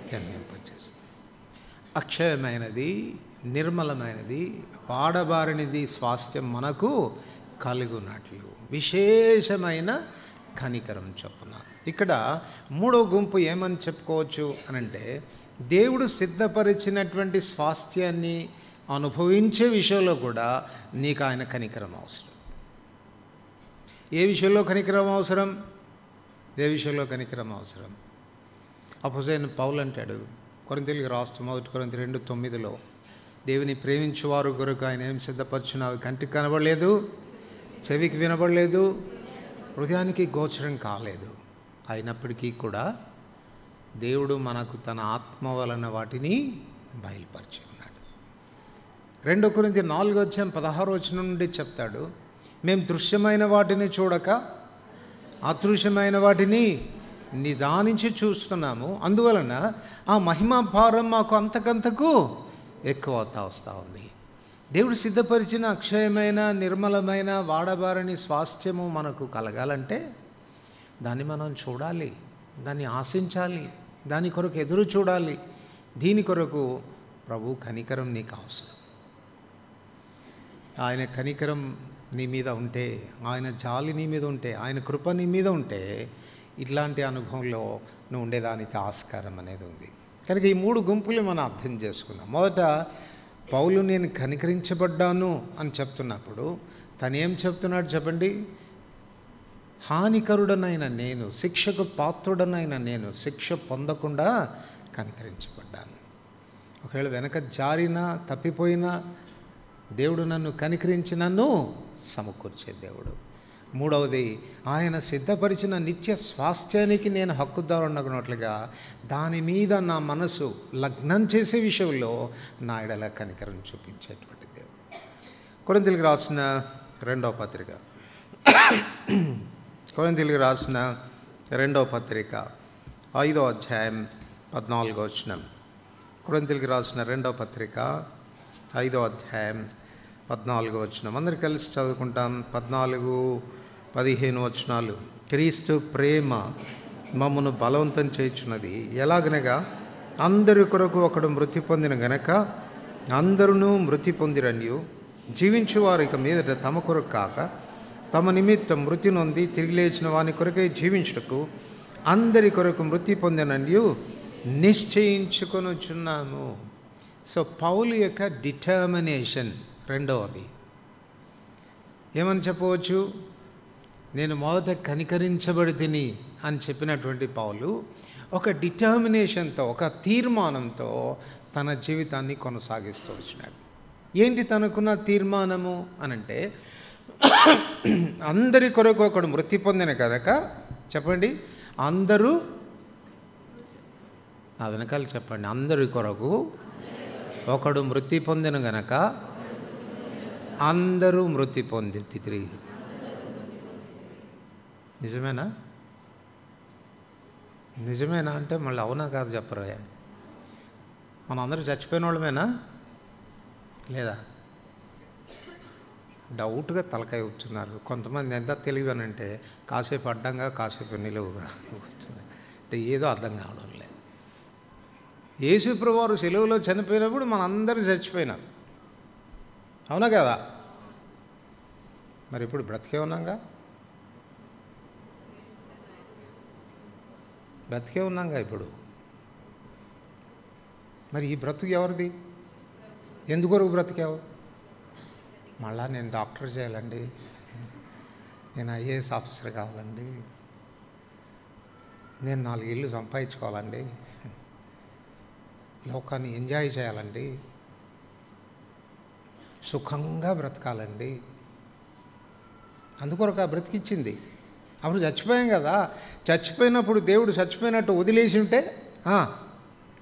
Speaker 1: జన్మింపచేస్తుంది. అక్షయమైనది, నిర్మలమైనది, వాడబారినది స్వాస్థ్యం మనకు కలుగునట్లు విశేషమైన కనికరం చొప్పున. ఇక్కడ 3వ గుంపు ఏమని చెప్పుకోవచ్చు అనంటే, దేవుడు సిద్ధపరిచినటువంటి స్వాస్థ్యాన్ని అనుభవించే విషయంలో కూడా నీకు ఆయన కనికరం అవసరం. ఏ విషయంలో కనికరం అవసరం? ఏ విషయంలో కనికరం అవసరం? అపోస్తలుడైన పౌలు అంటాడు కొరింథీయులకు రాస్తూ 1 కొరింథీ 2:9 దేవుని ప్రేమించువారు కొరకు ఆయన ఏం సిద్ధపరచున్నావు, కంటికి కనబడలేదు, చెవికి వినబడలేదు, హృదయానికి గోచరం కాలేదు, అయినప్పటికీ కూడా దేవుడు మనకు తన ఆత్మ వలన వాటిని బయలుపరిచి ఉన్నాడు. 2 కొరింథీ 4:16 నుండి చెప్తాడు, మేము దృశ్యమైన వాటిని చూడక అదృశ్యమైన వాటిని నిదానించి చూస్తున్నాము. అందువలన ఆ మహిమా భారం మాకు అంతకంతకు ఎక్కువ అవుతా వస్తూ ఉంది. దేవుడు సిద్ధపరిచిన అక్షయమైన, నిర్మలమైన, వాడబారని స్వాస్థ్యము మనకు కలగాలంటే దాన్ని మనం చూడాలి, దాన్ని ఆశించాలి, దాని కొరకు ఎదురు చూడాలి. దీని కొరకు ప్రభు కనికరం నీకు అవసరం. ఆయన కనికరం నీ మీద ఉంటే, ఆయన జాలి నీ మీద ఉంటే, ఆయన కృప నీ మీద ఉంటే ఇట్లాంటి అనుభవంలో నువ్వు ఉండేదానికి ఆస్కారం అనేది ఉంది. కనుక ఈ 3 గుంపులు మనం అర్థం చేసుకున్నాం. మొదట పౌలు నేను కనికరించబడ్డాను అని చెప్తున్నప్పుడు తను ఏం చెప్తున్నాడు చెప్పండి? హానికరుడనైన నేను, శిక్షకు పాత్రుడనైన నేను శిక్ష పొందకుండా కనికరించబడ్డాను. ఒకవేళ వెనక జారినా తప్పిపోయినా దేవుడు నన్ను కనికరించి నన్ను సమకూర్చే దేవుడు. మూడవది, ఆయన సిద్ధపరిచిన నిత్య స్వాస్థ్యానికి నేను హక్కుదారున్నట్లుగా దాని మీద నా మనసు లగ్నం చేసే విషయంలో నా ఎడల కనికరం చూపించేటువంటి దేవుడు. కొరింథీయులకు రాసిన 2వ పత్రిక, కొరింథీయులకు రాసిన 2వ పత్రిక 5వ అధ్యాయం 14వ వచనం. కొరింథీయులకు రాసిన 2వ పత్రిక 5వ అధ్యాయం 14వ వచనం. అందరు కలిసి చదువుకుంటాం. 14-15 వచనాలు. క్రీస్తు ప్రేమ మమ్మను బలవంతం చేయుచున్నది, ఎలాగనగా అందరి కొరకు ఒకడు మృతి పొందిన గనక అందరూ మృతి పొందిరనియు, జీవించువారు ఇక మీదట తమ కొరకు కాక తమ నిమిత్తం మృతి నొంది తిరిగి లేచిన వాని కొరకే జీవించుటకు అందరి కొరకు మృతి పొందిననియు నిశ్చయించుకొనుచున్నాము. సో పౌలు యొక్క డిటర్మినేషన్ రెండవది. ఏమని చెప్పవచ్చు? నేను మొదట కనికరించబడి తిని అని చెప్పినటువంటి పౌలు ఒక డిటర్మినేషన్తో, ఒక తీర్మానంతో తన జీవితాన్ని కొనసాగిస్తూ వచ్చినాడు. ఏంటి తనకున్న తీర్మానము అనంటే, అందరి కొరకు ఒకడు మృతి పొందిన కనుక, చెప్పండి, అందరూ నా వెనకాల చెప్పండి, అందరి కొరకు ఒకడు మృతి పొందిన గనక అందరూ మృతి పొంది తిరిగి. నిజమేనా? నిజమేనా అంటే మళ్ళీ అవునా కాదు చెప్పరు. మనం అందరూ చచ్చిపోయిన వాళ్ళమేనా లేదా? డౌట్గా తలకాయ కూర్చున్నారు కొంతమంది. ఎంత తెలియనంటే కాసేపు అడ్డంగా కాసేపు నిలువుగా కూర్చున్నారు. అంటే ఏదో అర్థం కావడం లేదు. యేసుప్రభువు వారు సెలవులో చనిపోయినప్పుడు మనందరూ చచ్చిపోయినాం, అవునా కదా? మరి ఇప్పుడు బ్రతికే ఉన్నాంగా, బ్రతికే ఉన్నాంగా ఇప్పుడు. మరి ఈ బ్రతుకు ఎవరిది? ఎందుకొరకు బ్రతికావు? మళ్ళా నేను డాక్టర్ చేయాలండి, నేను ఐఏఎస్ ఆఫీసర్ కావాలండి, నేను 4 ఇళ్ళు సంపాదించుకోవాలండి, లోకాన్ని ఎంజాయ్ చేయాలండి, సుఖంగా బ్రతకాలండి. అందుకొరకు బ్రతికిచ్చింది. అప్పుడు చచ్చిపోయాం కదా. చచ్చిపోయినప్పుడు దేవుడు చచ్చిపోయినట్టు వదిలేసి ఉంటే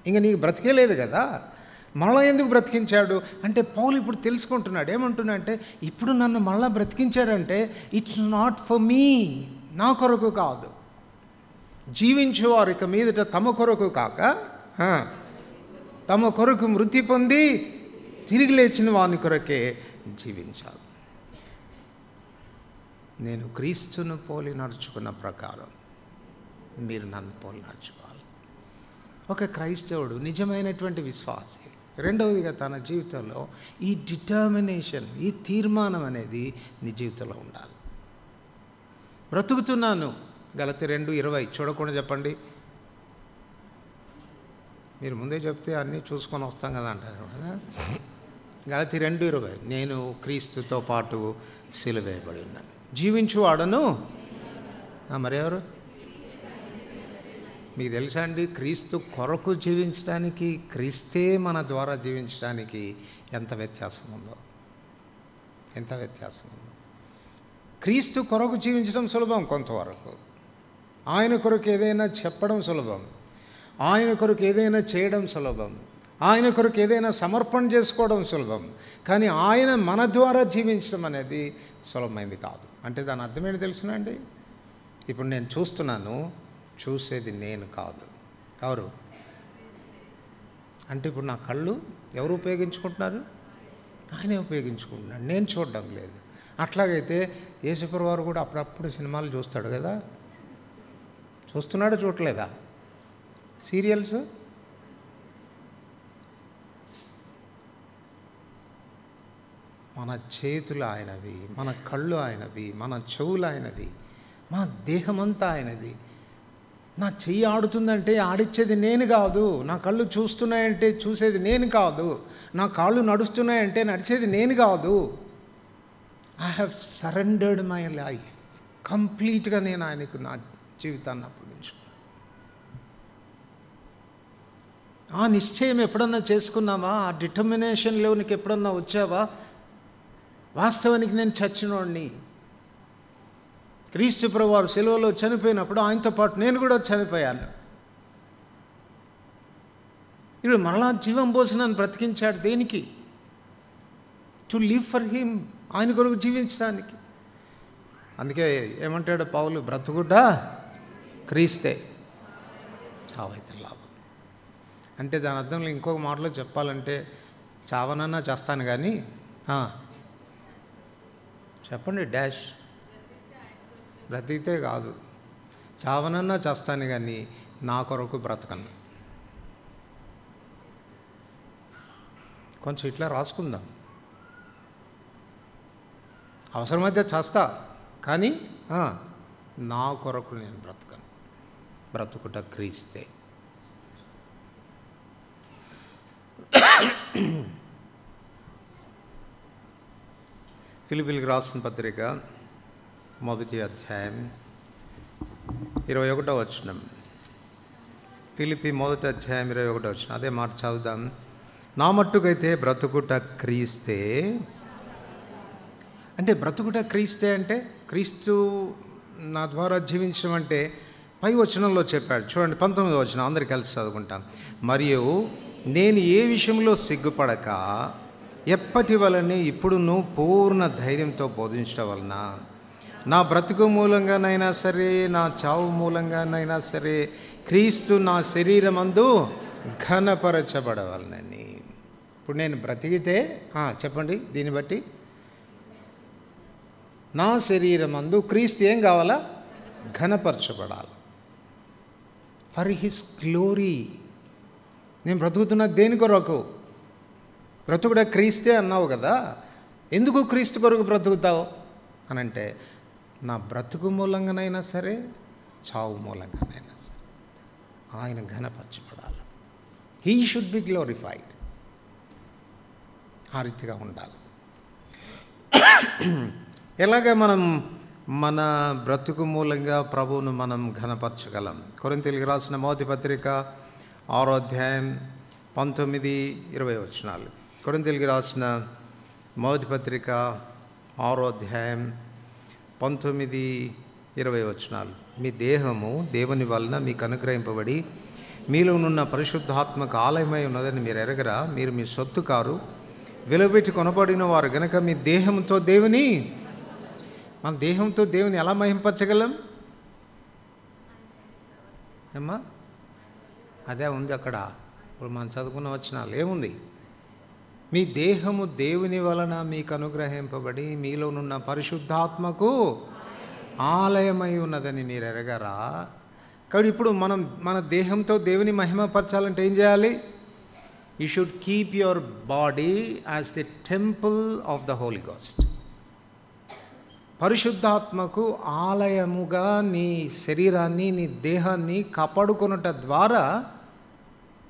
Speaker 1: ఇంక నీకు బ్రతికే లేదు కదా. మళ్ళా ఎందుకు బ్రతికించాడు అంటే పౌలు ఇప్పుడు తెలుసుకుంటున్నాడు. ఏమంటున్నా అంటే, ఇప్పుడు నన్ను మళ్ళా బ్రతికించాడంటే ఇట్స్ నాట్ ఫర్ మీ, నా కొరకు కాదు. జీవించేవారు ఇక మీదట తమ కొరకు కాక తమ కొరకు మృతి పొంది తిరిగి లేచిన వాని కొరకే జీవించాలి. నేను క్రీస్తును పోలి నడుచుకున్న ప్రకారం మీరు నన్ను పోలి నడుచుకోవాలి. ఒక క్రైస్తవుడు నిజమైనటువంటి విశ్వాసి రెండవదిగా తన జీవితంలో ఈ డిటర్మినేషన్, ఈ తీర్మానం అనేది నీ జీవితంలో ఉండాలి. బ్రతుకుతున్నాను, గలతీ 2:20 చూడకుండా చెప్పండి. మీరు ముందే చెప్తే అన్నీ చూసుకొని వస్తాం కదా అంటారు కదా. గలతీ 2:20 నేను క్రీస్తుతో పాటు సిలువ వేయబడి ఉన్నాను, జీవించువాడను. మరెవరు? మీకు తెలుసా అండి, క్రీస్తు కొరకు జీవించడానికి, క్రీస్తే మన ద్వారా జీవించడానికి ఎంత వ్యత్యాసం ఉందో, ఎంత వ్యత్యాసం ఉందో. క్రీస్తు కొరకు జీవించడం సులభం కొంతవరకు, ఆయన కొరకు ఏదైనా చెప్పడం సులభం, ఆయన కొరకు ఏదైనా చేయడం సులభం, ఆయన కొరకు ఏదైనా సమర్పణ చేసుకోవడం సులభం. కానీ ఆయన మన ద్వారా జీవించడం అనేది సులభమైంది కాదు. అంటే దాని అర్థం ఏంటి తెలుసునా అండి? ఇప్పుడు నేను చూస్తున్నాను, చూసేది నేను కాదు. ఎవరు అంటే ఇప్పుడు నా కళ్ళు ఎవరు ఉపయోగించుకుంటున్నారు? ఆయనే ఉపయోగించుకుంటున్నాడు, నేను చూడడం లేదు. అట్లాగైతే యేసుప్రభు వారు కూడా అప్పుడప్పుడు సినిమాలు చూస్తాడు కదా, చూస్తున్నాడు చూడలేదా? సీరియల్స్ మన చేతులు ఆయనవి, మన కళ్ళు ఆయనవి, మన చెవులు ఆయనవి, మన దేహమంతా ఆయనది. నా చెయ్యి ఆడుతుందంటే ఆడిచ్చేది నేను కాదు, నా కళ్ళు చూస్తున్నాయంటే చూసేది నేను కాదు, నా కాళ్ళు నడుస్తున్నాయంటే నడిచేది నేను కాదు. I have surrendered my life కంప్లీట్గా. నేను ఆయనకు నా జీవితాన్ని అప్పగించుకున్నాను. ఆ నిశ్చయం ఎప్పుడన్నా చేసుకున్నావా? ఆ డిటర్మినేషన్లోనికి ఎప్పుడన్నా వచ్చావా? వాస్తవానికి నేను చచ్చినోడిని. క్రీస్తు ప్రభువు వారు సిలువలో చనిపోయినప్పుడు ఆయనతో పాటు నేను కూడా చనిపోయాను. ఇప్పుడు మరలా జీవం పోసి నన్ను బ్రతికించాడు. దేనికి? టు లివ్ ఫర్ హిమ్, ఆయన కొరకు జీవించడానికి. అందుకే ఏమంటాడు పౌలు? బ్రతుకుట క్రీస్తే, చావైతే లాభం. అంటే దాని అర్థంలో ఇంకొక మాటలో చెప్పాలంటే, చావనన్నా చేస్తాను కానీ చెప్పండి డాష్, బ్రతికితే కాదు, చావనన్నా చేస్తాను కానీ నా కొరకు బ్రతకను. కొంచెం ఇట్లా రాసుకుందాం. అవసరమైతే చేస్తా కానీ నా కొరకు నేను బ్రతకను. బ్రతుకుట క్రీస్తే. ఫిలిప్పీయులకు రాసిన పత్రిక 1వ అధ్యాయం 21వ వచనం. ఫిలిప్పీ 1వ అధ్యాయం 21వ వచనం. అదే మాట చదువుదాం. నా మట్టుకైతే బ్రతుకుట క్రీస్తే. అంటే బ్రతుకుట క్రీస్తే అంటే క్రీస్తు నా ద్వారా జీవించడం అంటే పై వచనంలో చెప్పాడు చూడండి. 19వ వచనం అందరికి కలిసి చదువుకుంటాం. మరియు నేను ఏ విషయంలో సిగ్గుపడక ఎప్పటి వలనే ఇప్పుడును పూర్ణ ధైర్యంతో బోధించడం వలన నా బ్రతుకు మూలంగానైనా సరే, నా చావు మూలంగానైనా సరే, క్రీస్తు నా శరీరమందు ఘనపరచబడవలనని. ఇప్పుడు నేను బ్రతికితే చెప్పండి, దీన్ని బట్టి నా శరీరమందు క్రీస్తు ఏం కావాలా? ఘనపరచబడాలి. For his glory. నేను బ్రతుకుతున్న దేని కొరకు? బ్రతుకుడ క్రీస్తే అన్నావు కదా, ఎందుకు క్రీస్తు కొరకు బ్రతుకుతావు అని అంటే, నా బ్రతుకు మూలంగానైనా సరే, చావు మూలంగానైనా సరే ఆయన ఘనపరచబడాలి. He should be glorified. ఆ రీతిగా ఉండాలి. ఎలాగ మనం మన బ్రతుకు మూలంగా ప్రభువును మనం ఘనపరచగలం? కొరింథీయులకు రాసిన మొదటి పత్రిక 6వ అధ్యాయం 19-20 వచనాలు. కొరింథీయులకు రాసిన మొదటి పత్రిక 6వ అధ్యాయం 19-20 వచనాలు. మీ దేహము దేవుని వలన మీకు అనుగ్రహింపబడి మీలోనున్న పరిశుద్ధాత్మక ఆలయమై ఉన్నదని మీరు ఎరగరా? మీరు మీ సొత్తు కారు, విలువబెట్టి కొనబడిన వారు గనక మీ దేహంతో దేవుని, మన దేహంతో దేవుని ఎలా మహింపరచగలం అమ్మా? అదే ఉంది అక్కడ. ఇప్పుడు మనం చదువుకున్న వచనాలు ఏముంది? మీ దేహము దేవుని వలన మీకు అనుగ్రహింపబడి మీలోనున్న పరిశుద్ధాత్మకు ఆలయమై ఉన్నదని మీరు ఎరగరా? కాబట్టి ఇప్పుడు మనం మన దేహంతో దేవుని మహిమపరచాలంటే ఏం చేయాలి? You should keep your body as the temple of the holy ghost. పరిశుద్ధాత్మకు ఆలయముగా నీ శరీరాన్ని, నీ దేహాన్ని కాపాడుకొనుట ద్వారా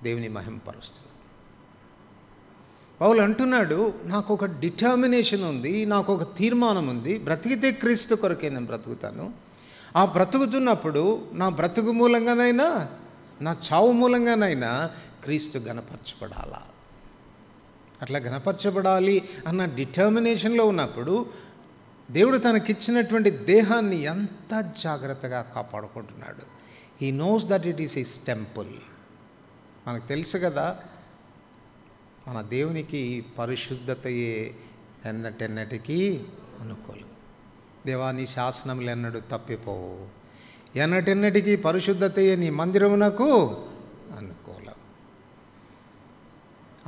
Speaker 1: దేవుని మహిమపరుస్తుంది. పౌలు అంటున్నాడు, నాకు ఒక డిటర్మినేషన్ ఉంది, నాకు ఒక తీర్మానం ఉంది. బ్రతికితే క్రీస్తు కొరకే నేను బ్రతుకుతాను. ఆ బ్రతుకుతున్నప్పుడు నా బ్రతుకు మూలంగానైనా, నా చావు మూలంగానైనా క్రీస్తు ఘనపరచబడాలా. అట్లా ఘనపరచబడాలి అన్న డిటర్మినేషన్లో ఉన్నప్పుడు దేవుడు తనకిచ్చినటువంటి దేహాన్ని ఎంత జాగ్రత్తగా కాపాడుకుంటున్నాడు. He knows that it is his temple. మనకు తెలుసు కదా, మన దేవునికి పరిశుద్ధతయే ఎన్నటెన్నటికీ అనుకూలం. దేవా నీ శాసనములు ఎన్నడూ తప్పిపోవు. ఎన్నటెన్నటికీ పరిశుద్ధతయే నీ మందిరమునకు అనుకూలం.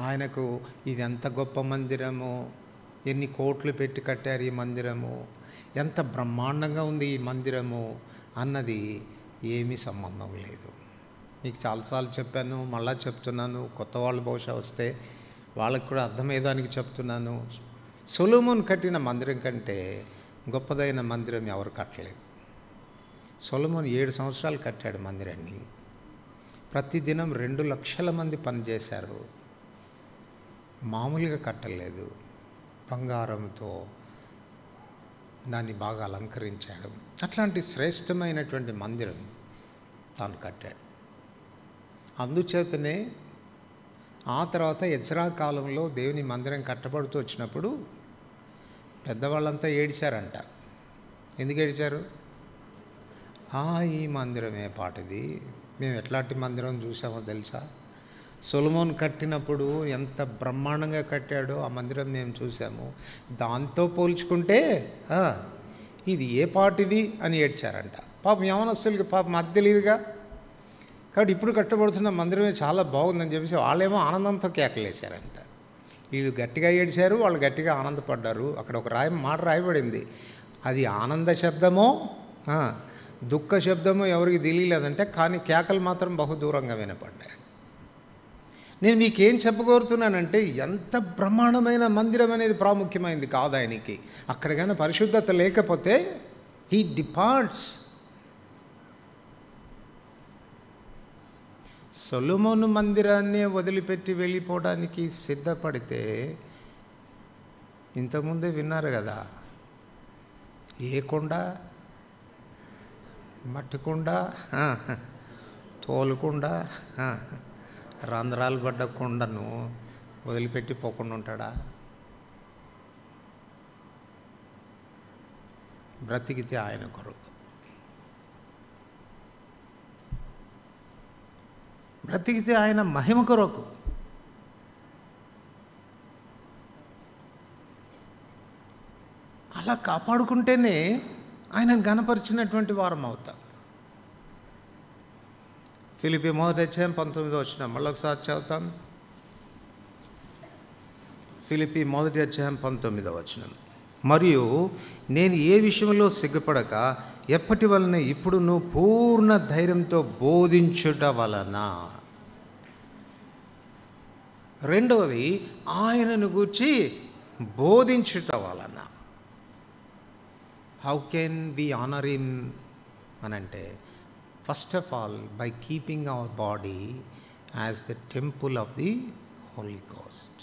Speaker 1: ఆయనకు ఇది ఎంత గొప్ప మందిరము, ఎన్ని కోట్లు పెట్టి కట్టారు ఈ మందిరము, ఎంత బ్రహ్మాండంగా ఉంది ఈ మందిరము అన్నది ఏమీ సంబంధం లేదు. మీకు చాలాసార్లు చెప్పాను, మళ్ళా చెప్తున్నాను. కొత్త వాళ్ళు బహుశా వస్తే వాళ్ళకు కూడా అర్థమయ్యేదానికి చెప్తున్నాను. సొలొమోను కట్టిన మందిరం కంటే గొప్పదైన మందిరం ఎవరు కట్టలేదు. సొలొమోను 7 సంవత్సరాలు కట్టాడు మందిరాన్ని. ప్రతిదినం 2 లక్షల మంది పనిచేశారు. మామూలుగా కట్టలేదు, బంగారంతో దాన్ని బాగా అలంకరించాడు. అట్లాంటి శ్రేష్టమైనటువంటి మందిరం తాను కట్టాడు. అందుచేతనే ఆ తర్వాత ఎజ్రా కాలంలో దేవుని మందిరం కట్టబడుతూ వచ్చినప్పుడు పెద్దవాళ్ళంతా ఏడిచారంట. ఎందుకు ఏడిచారు? ఈ మందిరమే పాటిది, మేము ఎట్లాంటి మందిరం చూసామో తెలుసా, సొలొమోను కట్టినప్పుడు ఎంత బ్రహ్మాండంగా కట్టాడో ఆ మందిరం మేము చూసాము, దాంతో పోల్చుకుంటే ఇది ఏ పాటిది అని ఏడ్చారంట. పాపం యవనస్తులకి పాపం అది తెలియదుగా. కాబట్టి ఇప్పుడు కట్టబడుతున్న మందిరమే చాలా బాగుందని చెప్పేసి వాళ్ళేమో ఆనందంతో కేకలేశారంట. వీళ్ళు గట్టిగా ఏడ్చారు, వాళ్ళు గట్టిగా ఆనందపడ్డారు. అక్కడ ఒక మాట రాయబడింది, అది ఆనంద శబ్దమో దుఃఖ శబ్దమో ఎవరికి తెలియలేదంటే, కానీ కేకలు మాత్రం బహుదూరంగా వినపడ్డాయి. నేను మీకేం చెప్పగోరుతున్నానంటే, ఎంత బ్రహ్మాండమైన మందిరం అనేది ప్రాముఖ్యమైనది కాదు ఆయనకి. అక్కడ కానీ పరిశుద్ధత లేకపోతే హీ డిపార్ట్స్. సొలొమోను మందిరాన్ని వదిలిపెట్టి వెళ్ళిపోవడానికి సిద్ధపడితే, ఇంతకుముందే విన్నారు కదా, ఏ కొండ, మట్టి కుండ, తోలుకుండ, రంధ్రాలు పడ్డ కొండను వదిలిపెట్టి పోకుండా ఉంటాడా? బ్రతికితే ఆయన కొరకు, బ్రతికితే ఆయన మహిమ కొరకు. అలా కాపాడుకుంటేనే ఆయనను గణపరిచినటువంటి వారం అవుతాం. ఫిలిప్పీ 1:19 మళ్ళీ ఒకసారి చదువుతాం. ఫిలిప్పీ 1:19 మరియు నేను ఏ విషయంలో సిగ్గుపడక ఎప్పటి వలన ఇప్పుడు నువ్వు పూర్ణ ధైర్యంతో బోధించుట వలన. రెండవది, ఆయనను గూర్చి బోధించుట వలన. How can we honour him అనంటే, first of all by keeping our body as the temple of the holy ghost.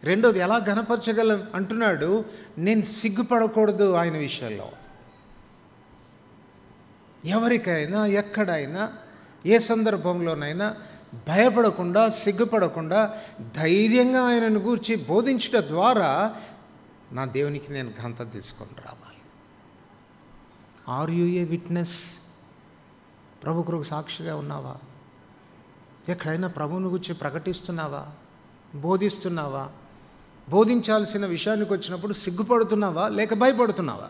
Speaker 1: రెండోది, ఎలా ఘనపరచగలం అంటున్నాడు, నేను సిగ్గుపడకూడదు ఆయన విషయంలో. ఎవరికైనా ఎక్కడైనా ఏ సందర్భంలోనైనా భయపడకుండా, సిగ్గుపడకుండా ధైర్యంగా ఆయనను గూర్చి బోధించడం ద్వారా నా దేవునికి నేను ఘనత తీసుకొని రావాలి. Are you a witness? ప్రభు కొరకు సాక్షిగా ఉన్నావా? ఎక్కడైనా ప్రభువుని గురించి ప్రకటిస్తున్నావా? బోధిస్తున్నావా? బోధించాల్సిన విషయానికి వచ్చినప్పుడు సిగ్గుపడుతున్నావా లేక భయపడుతున్నావా?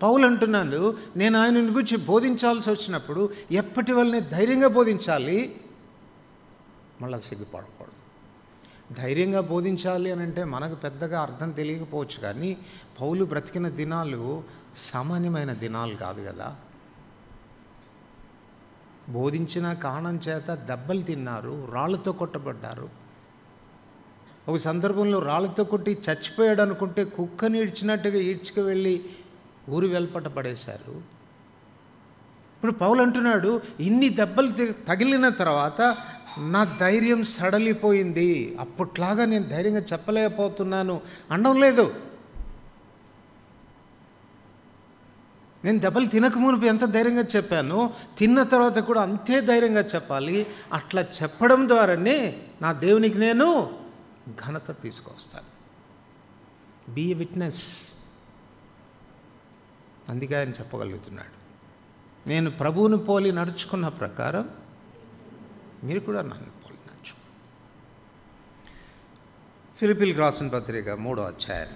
Speaker 1: పౌలు అంటున్నాడు, నేను ఆయనను గురించి బోధించాల్సి వచ్చినప్పుడు ఎప్పటి వల్లనే ధైర్యంగా బోధించాలి, మళ్ళీ సిగ్గుపడకూడదు. ధైర్యంగా బోధించాలి అని అంటే మనకు పెద్దగా అర్థం తెలియకపోవచ్చు, కానీ పౌలు బ్రతికిన దినాలు సామాన్యమైన దినాలు కాదు కదా. బోధించిన కారణం చేత దెబ్బలు తిన్నారు, రాళ్ళతో కొట్టబడ్డారు. ఒక సందర్భంలో రాళ్ళతో కొట్టి చచ్చిపోయాడు అనుకుంటే కుక్కని ఈడ్చినట్టుగా ఈడ్చుకు వెళ్ళి ఊరు వెల్పట పడేశారు. ఇప్పుడు పౌలు అంటున్నాడు, ఇన్ని దెబ్బలు తగిలిన తర్వాత నా ధైర్యం సడలిపోయింది, అప్పట్లాగా నేను ధైర్యంగా చెప్పలేకపోతున్నాను అనడం లేదు. నేను దెబ్బలు తినకమునుపు ఎంత ధైర్యంగా చెప్పాను, తిన్న తర్వాత కూడా అంతే ధైర్యంగా చెప్పాలి. అట్లా చెప్పడం ద్వారానే నా దేవునికి నేను ఘనత తీసుకొస్తాను. Be a witness. అందుకే ఆయన చెప్పగలుగుతున్నాడు, నేను ప్రభువుని పోలి నడుచుకున్న ప్రకారం మీరు కూడా నన్ను పోలి నడుచు. ఫిలిప్పీలకు రాసిన పత్రిక 3వ అధ్యాయం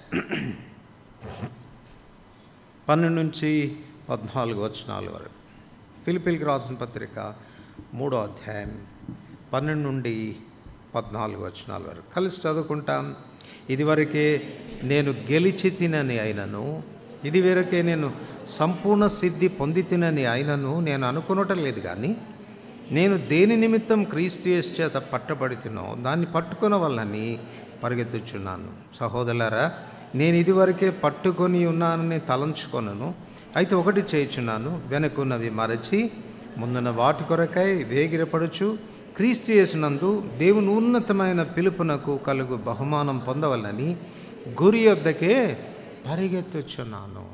Speaker 1: 12-14 వచనాల వరకు. ఫిలిప్పీలకు రాసిన పత్రిక 3వ అధ్యాయం 12-14 వచనాల వరకు కలిసి చదువుకుంటాం. ఇదివరకే నేను గెలిచి తినని అయినను, ఇదివరకే నేను సంపూర్ణ సిద్ధి పొంది తినని అయినను నేను అనుకునటం లేదు, కానీ నేను దేని నిమిత్తం క్రీస్తు యేసు చేత పట్టబడుతున్నో దాన్ని పట్టుకున్న వల్లని పరిగెత్తుచున్నాను. సహోదరులారా, నేను ఇదివరకే పట్టుకొని ఉన్నానని తలంచుకొనను. అయితే ఒకటి చేయుచున్నాను, వెనుకున్నవి మరచి ముందున్న వాటి కొరకై వేగిరపడుచు క్రీస్తు యేసునందు దేవుని ఉన్నతమైన పిలుపునకు కలుగు బహుమానం పొందవలని గురి యొద్దకే పరిగెత్తుచున్నాను.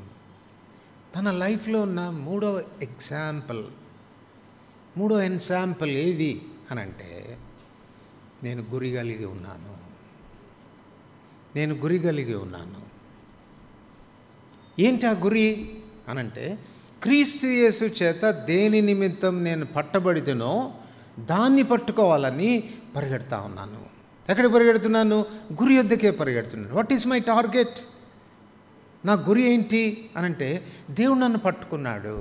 Speaker 1: తన లైఫ్లో ఉన్న మూడో ఎగ్జాంపుల్ ఏది అనంటే, నేను గురి కలిగి ఉన్నాను. ఏంటి ఆ గురి అనంటే, క్రీస్తు యేసు చేత దేని నిమిత్తం నేను పట్టబడితేనో దాన్ని పట్టుకోవాలని పరిగెడతా ఉన్నాను. ఎక్కడ పరిగెడుతున్నాను? గురి యొద్దకే పరిగెడుతున్నాను. What is my target? నా గురి ఏంటి అనంటే, దేవుడు నన్ను పట్టుకున్నాడు.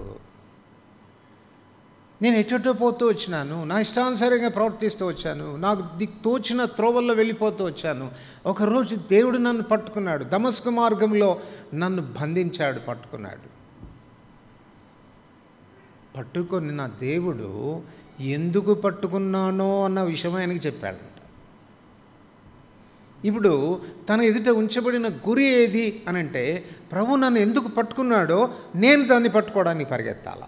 Speaker 1: నేను ఎటో పోతూ వచ్చినాను, నా ఇష్టానుసారంగా ప్రవర్తిస్తూ వచ్చాను, నాకు తోచిన త్రోవల్లో వెళ్ళిపోతూ వచ్చాను. ఒకరోజు దేవుడు నన్ను పట్టుకున్నాడు, దమస్కు మార్గంలో నన్ను బంధించాడు, పట్టుకొని నా దేవుడు ఎందుకు పట్టుకున్నానో అన్న విషయం ఆయనకి చెప్పాడంట. ఇప్పుడు తన ఎదుట ఉంచబడిన గురి ఏది అనంటే, ప్రభు నన్ను ఎందుకు పట్టుకున్నాడో నేను దాన్ని పట్టుకోవడానికి పరిగెత్తాల.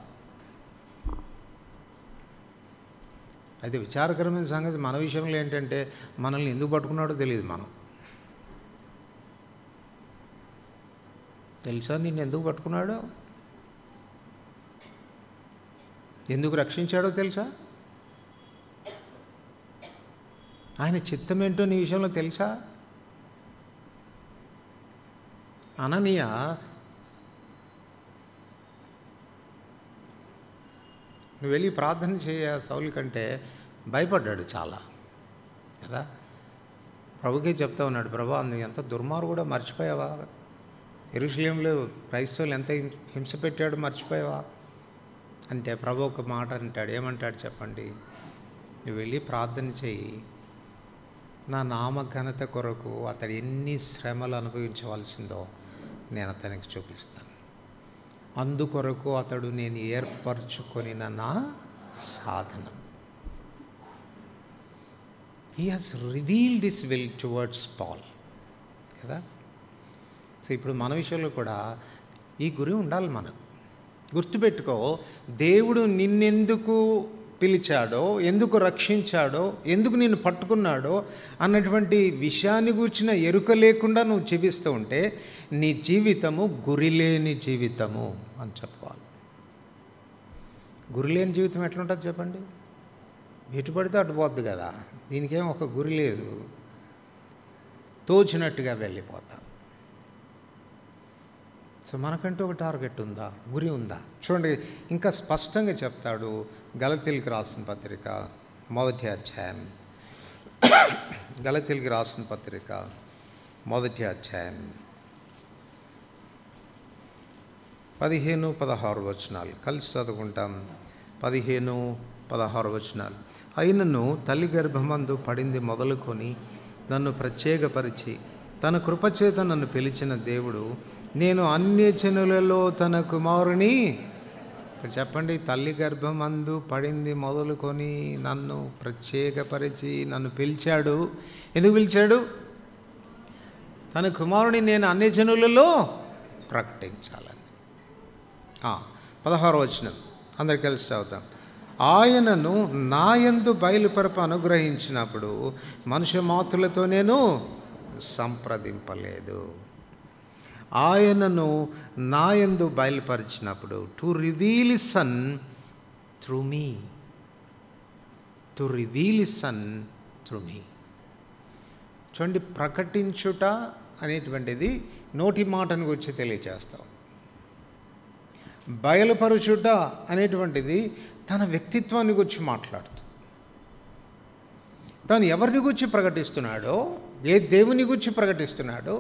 Speaker 1: అయితే విచారకరమైన సంగతి మన విషయంలో ఏంటంటే, మనల్ని ఎందుకు పట్టుకున్నాడో తెలియదు. తెలుసా నిన్ను ఎందుకు పట్టుకున్నాడో? ఎందుకు రక్షించాడో తెలుసా? ఆయన చిత్తం ఏంటో నీ విషయంలో తెలుసా? అననీయ నువ్వు వెళ్ళి ప్రార్థన చేయ సౌలు కంటే భయపడ్డాడు చాలా కదా. ప్రభుకే చెప్తా ఉన్నాడు, ప్రభా నువ్వు ఎంత దుర్మార్గుడో మర్చిపోయావా? యెరూషలేములో క్రైస్తవులు ఎంత హింస పెట్టాడు మర్చిపోయావా అంటే, ప్రభు ఒక మాట అంటాడు. ఏమంటాడు చెప్పండి? నువ్వు వెళ్ళి ప్రార్థన చేయి, నా నామ ఘనత కొరకు అతడు ఎన్ని శ్రమలు అనుభవించవలసిందో నేను అతనికి చూపిస్తాను. అందుకొరకు అతడు నేను ఏర్పరచుకొనిన నా సాధనం. He has revealed his will towards Paul కదా. సో ఇప్పుడు మన విషయంలో కూడా ఈ గురి ఉండాలి మనకు. గుర్తుపెట్టుకో, దేవుడు నిన్నెందుకు పిలిచాడో, ఎందుకు రక్షించాడో, ఎందుకు నిన్ను పట్టుకున్నాడో అన్నటువంటి విషయాన్ని గూర్చిన ఎరుక లేకుండా నువ్వు జీవిస్తూ ఉంటే నీ జీవితము గురిలేని జీవితము అని చెప్పుకోవాలి. గురిలేని జీవితం ఎట్లుంటుంది చెప్పండి? ఎటు పడితే అటు పోద్ది కదా. దీనికేం ఒక గురి లేదు, తోచినట్టుగా వెళ్ళిపోతాం. సో మనకంటూ ఒక టార్గెట్ ఉందా? గురి ఉందా? చూడండి, ఇంకా స్పష్టంగా చెప్తాడు గలతీయులకు రాసిన పత్రిక 1వ అధ్యాయం. గలతీయులకు రాసిన పత్రిక 1వ అధ్యాయం 15-16 వచనాలు కలిసి చదువుకుంటాం. 15-16 వచనాలు. అయినను తల్లి గర్భమందు పడింది మొదలుకొని నన్ను ప్రత్యేకపరిచి తన కృపచేత నన్ను పిలిచిన దేవుడు, నేను అన్యజనులలో తన కుమారుని, చెప్పండి, తల్లి గర్భమందు పడింది మొదలుకొని నన్ను ప్రత్యేకపరిచి నన్ను పిలిచాడు. ఎందుకు పిలిచాడు? తన కుమారుని నేను అన్యజనులలో ప్రకటించాలని. 16వ వచనం అందరికి కలిసి చదువుతాం. ఆయనను నాయందు బయలుపరప అనుగ్రహించినప్పుడు మనుష్య మాతృలతో నేను సంప్రదింపలేదు. ఆయనను నాయందు బయలుపరిచినప్పుడు to reveal his son through me, చూడండి, ప్రకటించుట అనేటువంటిది నోటి మాటను గురించి తెలియజేస్తాం. బయలుపరచుట అనేటువంటిది తన వ్యక్తిత్వాన్ని గురించి మాట్లాడుతుంది. తాను ఎవరిని గురించి ప్రకటిస్తున్నాడో, ఏ దేవుని గురించి ప్రకటిస్తున్నాడో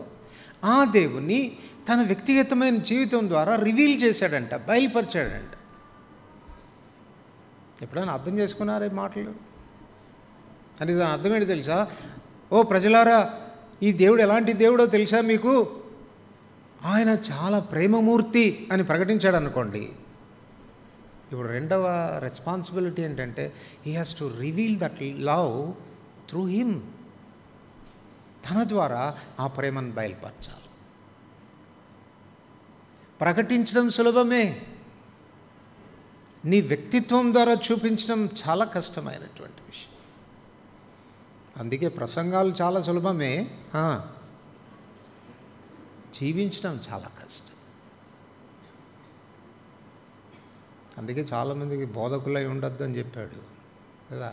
Speaker 1: ఆ దేవుని తన వ్యక్తిగతమైన జీవితం ద్వారా రివీల్ చేశాడంట, బయలుపరిచాడంట. ఎప్పుడైనా అర్థం చేసుకున్నారా ఈ మాటలు? అంటే దాని అర్థం ఏంటి తెలుసా? ఓ ప్రజలారా, ఈ దేవుడు ఎలాంటి దేవుడో తెలుసా మీకు? ఆయన చాలా ప్రేమమూర్తి అని ప్రకటించాడు అనుకోండి. ఇప్పుడు రెండవ రెస్పాన్సిబిలిటీ ఏంటంటే he has to reveal that love through him. తన ద్వారా ఆ ప్రేమను బయలుపరచాలి. ప్రకటించడం సులభమే, నీ వ్యక్తిత్వం ద్వారా చూపించడం చాలా కష్టమైనటువంటి విషయం. అందుకే ప్రసంగాలు చాలా సులభమే, జీవించడం చాలా కష్టం. అందుకే చాలామందికి బోధకులై ఉండొద్దు అని చెప్పాడు కదా.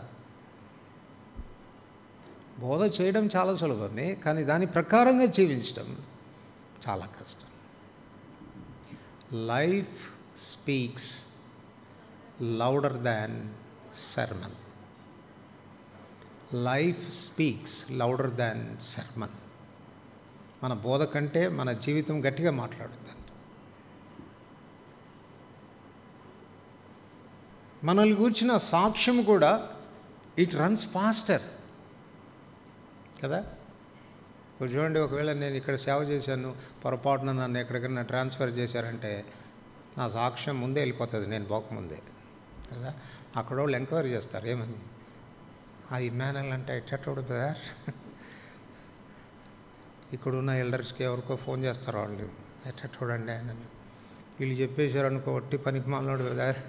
Speaker 1: బోధ చేయడం చాలా సులభమే, కానీ దాని ప్రకారంగా జీవించడం చాలా కష్టం. లైఫ్ స్పీక్స్ లౌడర్ దాన్ సర్మన్. లైఫ్ స్పీక్స్ లౌడర్ దాన్ సర్మన్. మన బోధ కంటే మన జీవితం గట్టిగా మాట్లాడుతుంది. మనల్ని కూర్చిన సాక్ష్యం కూడా ఇట్ రన్స్ ఫాస్టర్ కదా. ఇప్పుడు చూడండి, ఒకవేళ నేను ఇక్కడ సేవ చేశాను, పొరపాటున నన్ను ఎక్కడికైనా ట్రాన్స్ఫర్ చేశారంటే నా సాక్ష్యం ముందే వెళ్ళిపోతుంది, నేను పోకముందే కదా. అక్కడ వాళ్ళు ఎంక్వైరీ చేస్తారు, ఏమని ఆ ఇమ్మానుయల్ అంటే ఎట్టడు బ్రదర్. ఇక్కడున్న ఎల్డర్స్కి ఎవరికో ఫోన్ చేస్తారు వాళ్ళు, ఎట్ట చూడండి ఆయన, వీళ్ళు చెప్పేశారు అనుకో, ఒట్టి పనికి మాలోడు బ్రదర్.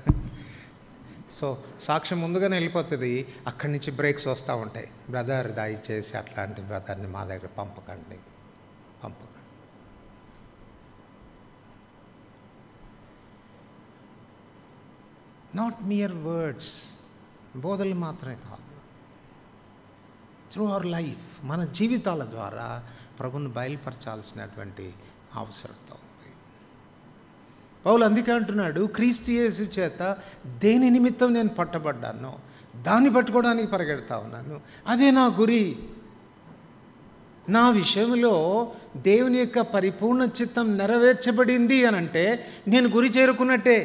Speaker 1: సో సాక్ష్యం ముందుగానే వెళ్ళిపోతుంది. అక్కడి నుంచి బ్రేక్స్ వస్తూ ఉంటాయి. బ్రదర్ దయచేసి అట్లాంటి బ్రదర్ని మా దగ్గర పంపకండి. నాట్ మియర్ వర్డ్స్, బోధలు మాత్రమే కాదు, త్రూ అవర్ లైఫ్, మన జీవితాల ద్వారా ప్రభుని బయలుపరచాల్సినటువంటి అవసరత ఉంది. పౌలు అందుకే అంటున్నాడు, క్రీస్తు యేసు చేత దేని నిమిత్తం నేను పట్టబడ్డానో దాన్ని పట్టుకోవడానికి పరిగెడతా ఉన్నాను, అదే నా గురి. నా విషయంలో దేవుని యొక్క పరిపూర్ణ చిత్తం నెరవేర్చబడింది అని అంటే నేను గురి చేరుకున్నట్టే.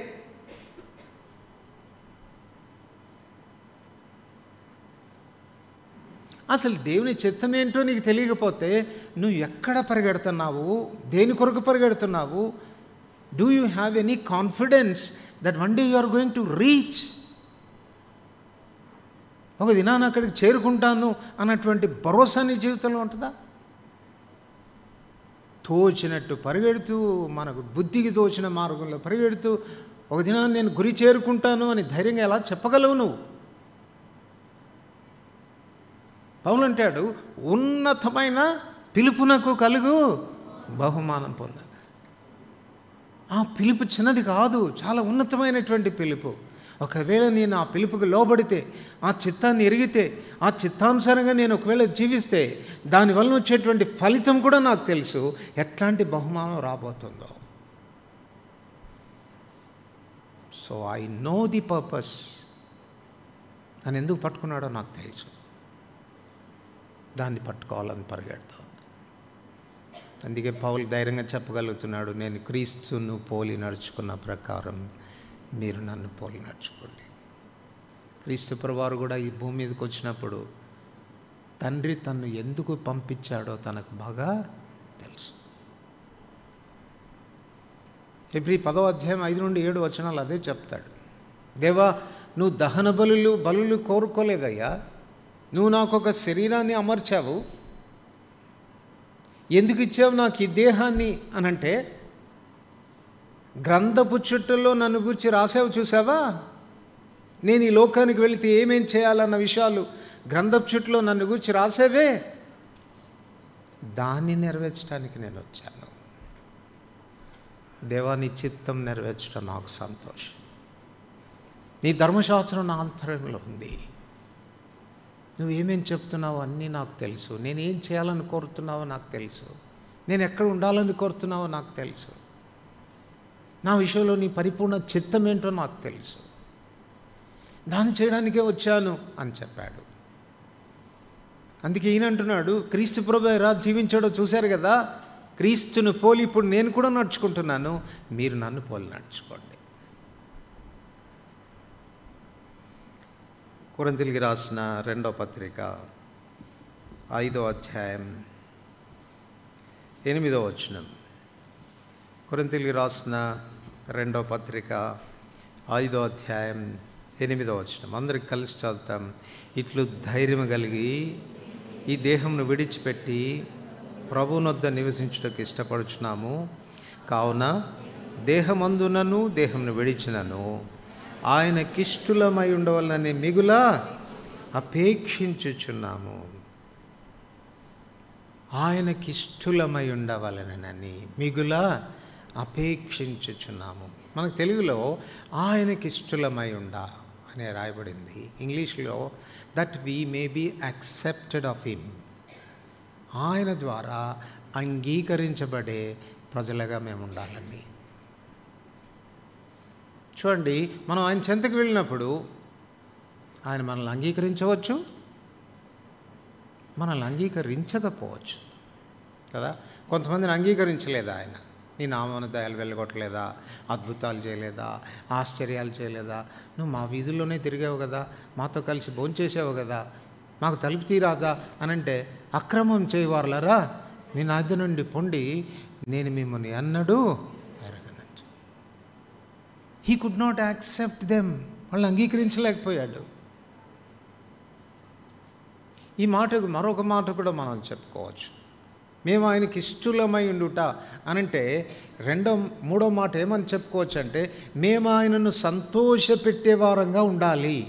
Speaker 1: అసలు దేవుని చిత్తం ఏంటో నీకు తెలియకపోతే నువ్వు ఎక్కడ పరిగెడుతున్నావు, దేని కొరకు పరిగెడుతున్నావు? Do you have any confidence that one day you are going to reach? ఒక దినాన్ని అక్కడికి చేరుకుంటాను అన్నటువంటి భరోసా నీ జీవితంలో ఉంటుందా? తోచినట్టు పరిగెడుతూ, మనకు బుద్ధికి తోచిన మార్గంలో పరిగెడుతూ ఒక దినాన్ని నేను గురి చేరుకుంటాను అని ధైర్యంగా ఎలా చెప్పగలవు నువ్వు? పౌలు అంటాడు, ఉన్నతమైన పిలుపునకు కలుగు బహుమానం పొంద. ఆ పిలుపు చిన్నది కాదు, చాలా ఉన్నతమైనటువంటి పిలుపు. ఒకవేళ నేను ఆ పిలుపుకి లోబడితే, ఆ చిత్తాన్ని ఎరిగితే, ఆ చిత్తానుసారంగా నేను ఒకవేళ జీవిస్తే దానివల్ల వచ్చేటువంటి ఫలితం కూడా నాకు తెలుసు, ఎట్లాంటి బహుమానం రాబోతుందో. So I know the purpose. తను ఎందుకు పట్టుకున్నాడో నాకు తెలుసు, దాన్ని పట్టుకోవాలని పరిగెడతాను. అందుకే పౌలు ధైర్యంగా చెప్పగలుగుతున్నాడు, నేను క్రీస్తును పోలి నడుచుకున్న ప్రకారం మీరు నన్ను పోలి నడుచుకోండి. క్రీస్తు ప్రభువారు కూడా ఈ భూమి మీదకి వచ్చినప్పుడు తండ్రి తన్ను ఎందుకు పంపించాడో తనకు బాగా తెలుసు. ఇప్పుడు ఈ 10వ అధ్యాయం 5 నుండి 7 వచనాలు అదే చెప్తాడు. దేవా, నువ్వు దహన బలులు కోరుకోలేదయ్యా, నువ్వు నాకు ఒక శరీరాన్ని అమర్చావు. ఎందుకు ఇచ్చావు నాకు ఈ దేహాన్ని అనంటే, గ్రంథపు చుట్టల్లో నన్ను గూర్చి రాసావు చూసావా, నేను ఈ లోకానికి వెళితే ఏమేం చేయాలన్న విషయాలు గ్రంథపు చుట్టలో నన్ను గూర్చి రాసేవే, దాన్ని నెరవేర్చడానికి నేను వచ్చాను. దేవా, నీ చిత్తం నెరవేర్చడం నాకు సంతోషం. నీ ధర్మశాస్త్రం నా అంతరంగంలో ఉంది. నువ్వేమేం చెప్తున్నావో అన్నీ నాకు తెలుసు. నేనేం చేయాలని కోరుతున్నావో నాకు తెలుసు. నేను ఎక్కడ ఉండాలని కోరుతున్నావో నాకు తెలుసు. నా విషయంలో నీ పరిపూర్ణ చిత్తం ఏంటో నాకు తెలుసు. దాన్ని చేయడానికే వచ్చాను అని చెప్పాడు. అందుకే ఈయన అంటున్నాడు, క్రీస్తు ప్రభువు ఎలా జీవించాడో చూశారు కదా, క్రీస్తును పోలి ఇప్పుడు నేను కూడా నడుచుకుంటున్నాను, మీరు నన్ను పోలి నడుచుకోండి. కొరింథీయులకు రాసిన 2వ పత్రిక 5వ అధ్యాయం 8వ వచనం. కొరింథీయులకు రాసిన 2వ పత్రిక 5వ అధ్యాయం 8వ వచనం. అందరికి కలిసి చదువుతాం. ఇట్లు ధైర్యం కలిగి ఈ దేహంను విడిచిపెట్టి ప్రభువునొద్ద నివసించుటకు ఇష్టపడుచున్నాము. కావున దేహమందునను దేహంను విడిచినను ఆయనకిష్టులమై ఉండవలనని మిగుల అపేక్షించుచున్నాము. ఆయనకిష్టులమై ఉండవలనని మిగుల అపేక్షించుచున్నాము. మనకు తెలుగులో ఆయనకిష్టులమై ఉండ అనే రాయబడింది. ఇంగ్లీష్లో that we may be accepted of him. ఆయన ద్వారా అంగీకరించబడే ప్రజలుగా మేము ఉండాలని. చూడండి, మనం ఆయన చెంతకు వెళ్ళినప్పుడు ఆయన మనల్ని అంగీకరించవచ్చు, మనల్ని అంగీకరించకపోవచ్చు కదా. కొంతమందిని అంగీకరించలేదు ఆయన. నీ నామమున దయలు వెళ్ళగొట్టలేదా, అద్భుతాలు చేయలేదా, ఆశ్చర్యాలు చేయలేదా, నువ్వు మా వీధుల్లోనే తిరిగావు కదా, మాతో కలిసి భోంచేసావు కదా, మాకు తలుపు తీరాదా అని అంటే, అక్రమం చేయవారులరా మీ నాద్య నుండి పొండి, నేను మిమ్మల్ని అన్నడు ఎరగనచ్చు. He could not accept them. వాళ్ళని అంగీకరించలేకపోయాడు. ఈ మాటకు మరొక మాట కూడా మనం చెప్పుకోవచ్చు. మేము ఆయనకి ఇష్టలమై ఉండుట అనంటే మూడో మాట ఏమని చెప్పుకోవచ్చు అంటే, మేము ఆయనను సంతోషపెట్టే వారంగా ఉండాలి.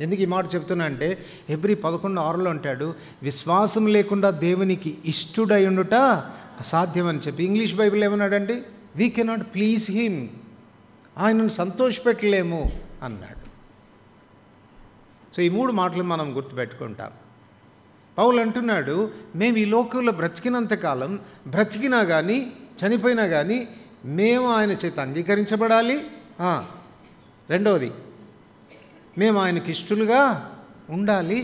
Speaker 1: ఎందుకు ఈ మాట చెప్తున్నా అంటే, హెబ్రీ 11:6 అంటాడు, విశ్వాసం లేకుండా దేవునికి ఇష్టుడై ఉండుట అసాధ్యం అని చెప్పి. ఇంగ్లీష్ బైబిల్ ఏమన్నాడంటే, వీ కెనాట్ ప్లీజ్ హిమ్, ఆయనను సంతోషపెట్టలేము అన్నాడు. సో ఈ 3 మాటలు మనం గుర్తుపెట్టుకుంటాం. పౌలు అంటున్నాడు, మేము ఈ లోకంలో బ్రతికినంతకాలం, బ్రతికినా కానీ చనిపోయినా కానీ మేము ఆయన చేత అంగీకరించబడాలి. రెండవది, మేము ఆయనకి ఇష్టలుగా ఉండాలి.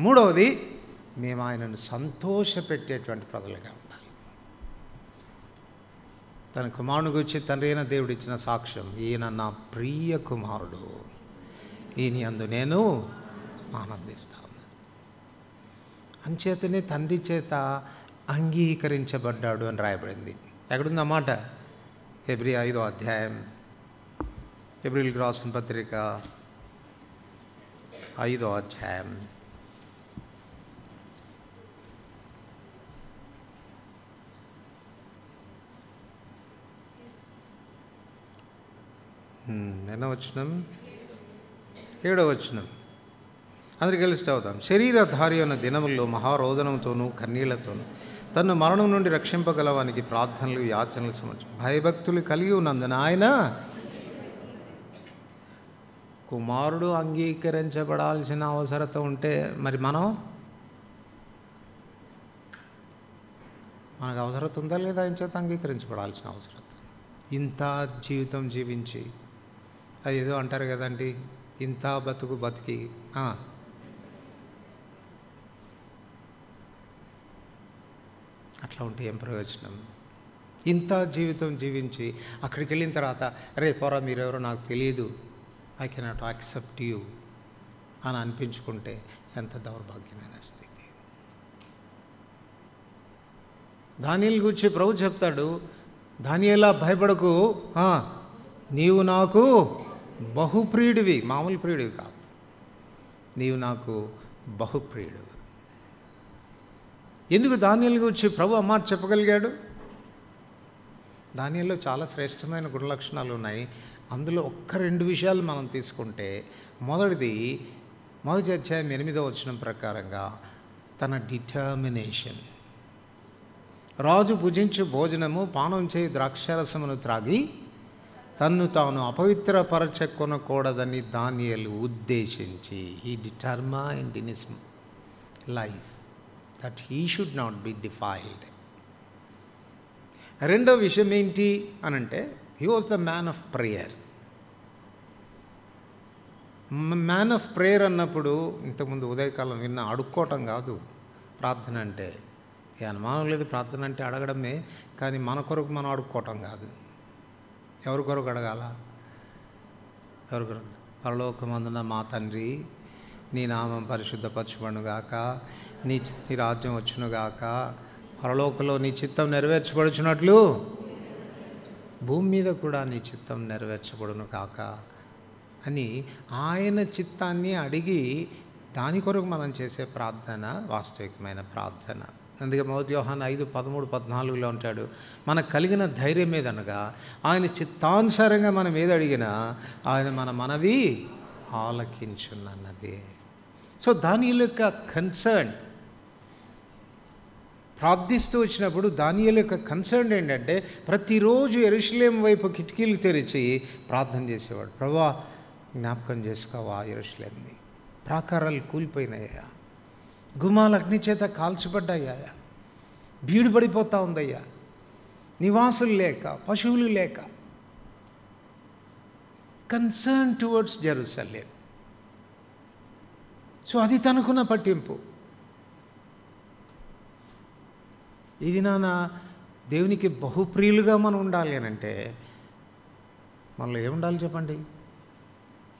Speaker 1: మూడవది, మేము ఆయనను సంతోషపెట్టేటువంటి ప్రజలుగా ఉండాలి. తన కుమారుని గురించి తండ్రి అయిన దేవుడు ఇచ్చిన సాక్ష్యం, ఈయన నా ప్రియ కుమారుడు, ఈయన యందు నేను ఆనందిస్తాను. అంచేతనే తండ్రి చేత అంగీకరించబడ్డాడు అని రాయబడింది. ఎక్కడుంది అన్నమాట? హెబ్రీ 5వ అధ్యాయం, హెబ్రీయులకు రాసిన పత్రిక 5వ అధ్యాయం 7వ వచనం. అందరికి కలిసి చదువుతాం. శరీరధారి అన్న దినముల్లో మహారోదనంతోనూ కన్నీళ్లతోనూ తను మరణం నుండి రక్షింపగలవానికి ప్రార్థనలు యాచనలు సమర్పించి భయభక్తులు కలిగి ఉన్నందున ఆయన కుమారుడు అంగీకరించబడాల్సిన అవసరత ఉంటే మరి మనకు అవసరత ఉందా లేదా? ఆయన చేత అంగీకరించబడాల్సిన అవసరత. ఇంత జీవితం జీవించి, అది ఏదో అంటారు కదండి, ఇంత బతికి అట్లా ఉంటే ఏం ప్రయోజనం? ఇంత జీవితం జీవించి అక్కడికి వెళ్ళిన తర్వాత, రే పోరా మీరెవరో నాకు తెలియదు, ఐ కెనాట్ యాక్సెప్ట్ యూ అని అనిపించుకుంటే ఎంత దౌర్భాగ్యమైన స్థితి. దానియేలు గురించి ప్రభు చెప్తాడు, దానియేలా భయపడకు, నీవు నాకు బహుప్రియుడివి, మామూలు ప్రియుడివి కాదు, నీవు నాకు బహుప్రియుడు. ఎందుకు దానియేలు గురించి ప్రభు ఆ మాట చెప్పగలిగాడు? దానియేలులో చాలా శ్రేష్టమైన గుణలక్షణాలు ఉన్నాయి. అందులో 1-2 విషయాలు మనం తీసుకుంటే, మొదటి అధ్యాయం 8వ వచనం ప్రకారంగా తన డిటర్మినేషన్. రాజు భుజించు భోజనము పానం చేయి ద్రాక్షారసమును త్రాగి తన్ను తాను అపవిత్రపరచకొనకూడదని దానియేలు ఉద్దేశించి, he determined in his life that he should not be defiled. రెండో విషయం ఏంటి అనంటే, he was the man of prayer. Man of prayer అన్నప్పుడు ఇంతకుముందు ఉదయకాలం అడుక్కోవటం కాదు ప్రార్థన అంటే. ఈ అనుమానం లేదు, ప్రార్థన అంటే అడగడమే, కానీ మన కొరకు మనం అడుక్కోవటం కాదు. ఎవరి కొరకు అడగాల? ఎవరి కొరకు? పరలోకమందున మా తండ్రి, నీ నామం పరిశుద్ధపరచబడుగాక, నీ రాజ్యం వచ్చునుగాక, పరలోకంలో నీ చిత్తం నెరవేర్చబడుచున్నట్లు భూమి మీద కూడా నీ చిత్తం నెరవేర్చబడును కాక అని ఆయన చిత్తాన్ని అడిగి దాని కొరకు మనం చేసే ప్రార్థన వాస్తవికమైన ప్రార్థన. అందుకే 1 యోహాను 5:13-14 ఉంటాడు, మనకు కలిగిన ధైర్యం ఏదనగా ఆయన చిత్తానుసారంగా మనం ఏది అడిగినా ఆయన మన మనవి ఆలకించున్నదే. సో దానియేలు యొక్క కన్సర్న్, ప్రార్థిస్తూ వచ్చినప్పుడు దానియేలు యొక్క కన్సర్న్ ఏంటంటే ప్రతిరోజు యెరూషలేము వైపు కిటికీలు తెరిచి ప్రార్థన చేసేవాడు. ప్రభువా జ్ఞాపకం చేసుకోవా యెరూషలేముని, ప్రాకారాలు కూలిపోయినాయ్యా, గుమ్మాలు అగ్ని చేత కాల్చబడ్డాయ్యా, బీడు పడిపోతూ ఉందయ్యా, నివాసులు లేక, పశువులు లేక. Concern towards Jerusalem. సో అది తనకున్న పట్టింపు. ఇది నాన్న దేవునికి బహుప్రియులుగా మనం ఉండాలి అని అంటే మనలో ఏముండాలి చెప్పండి?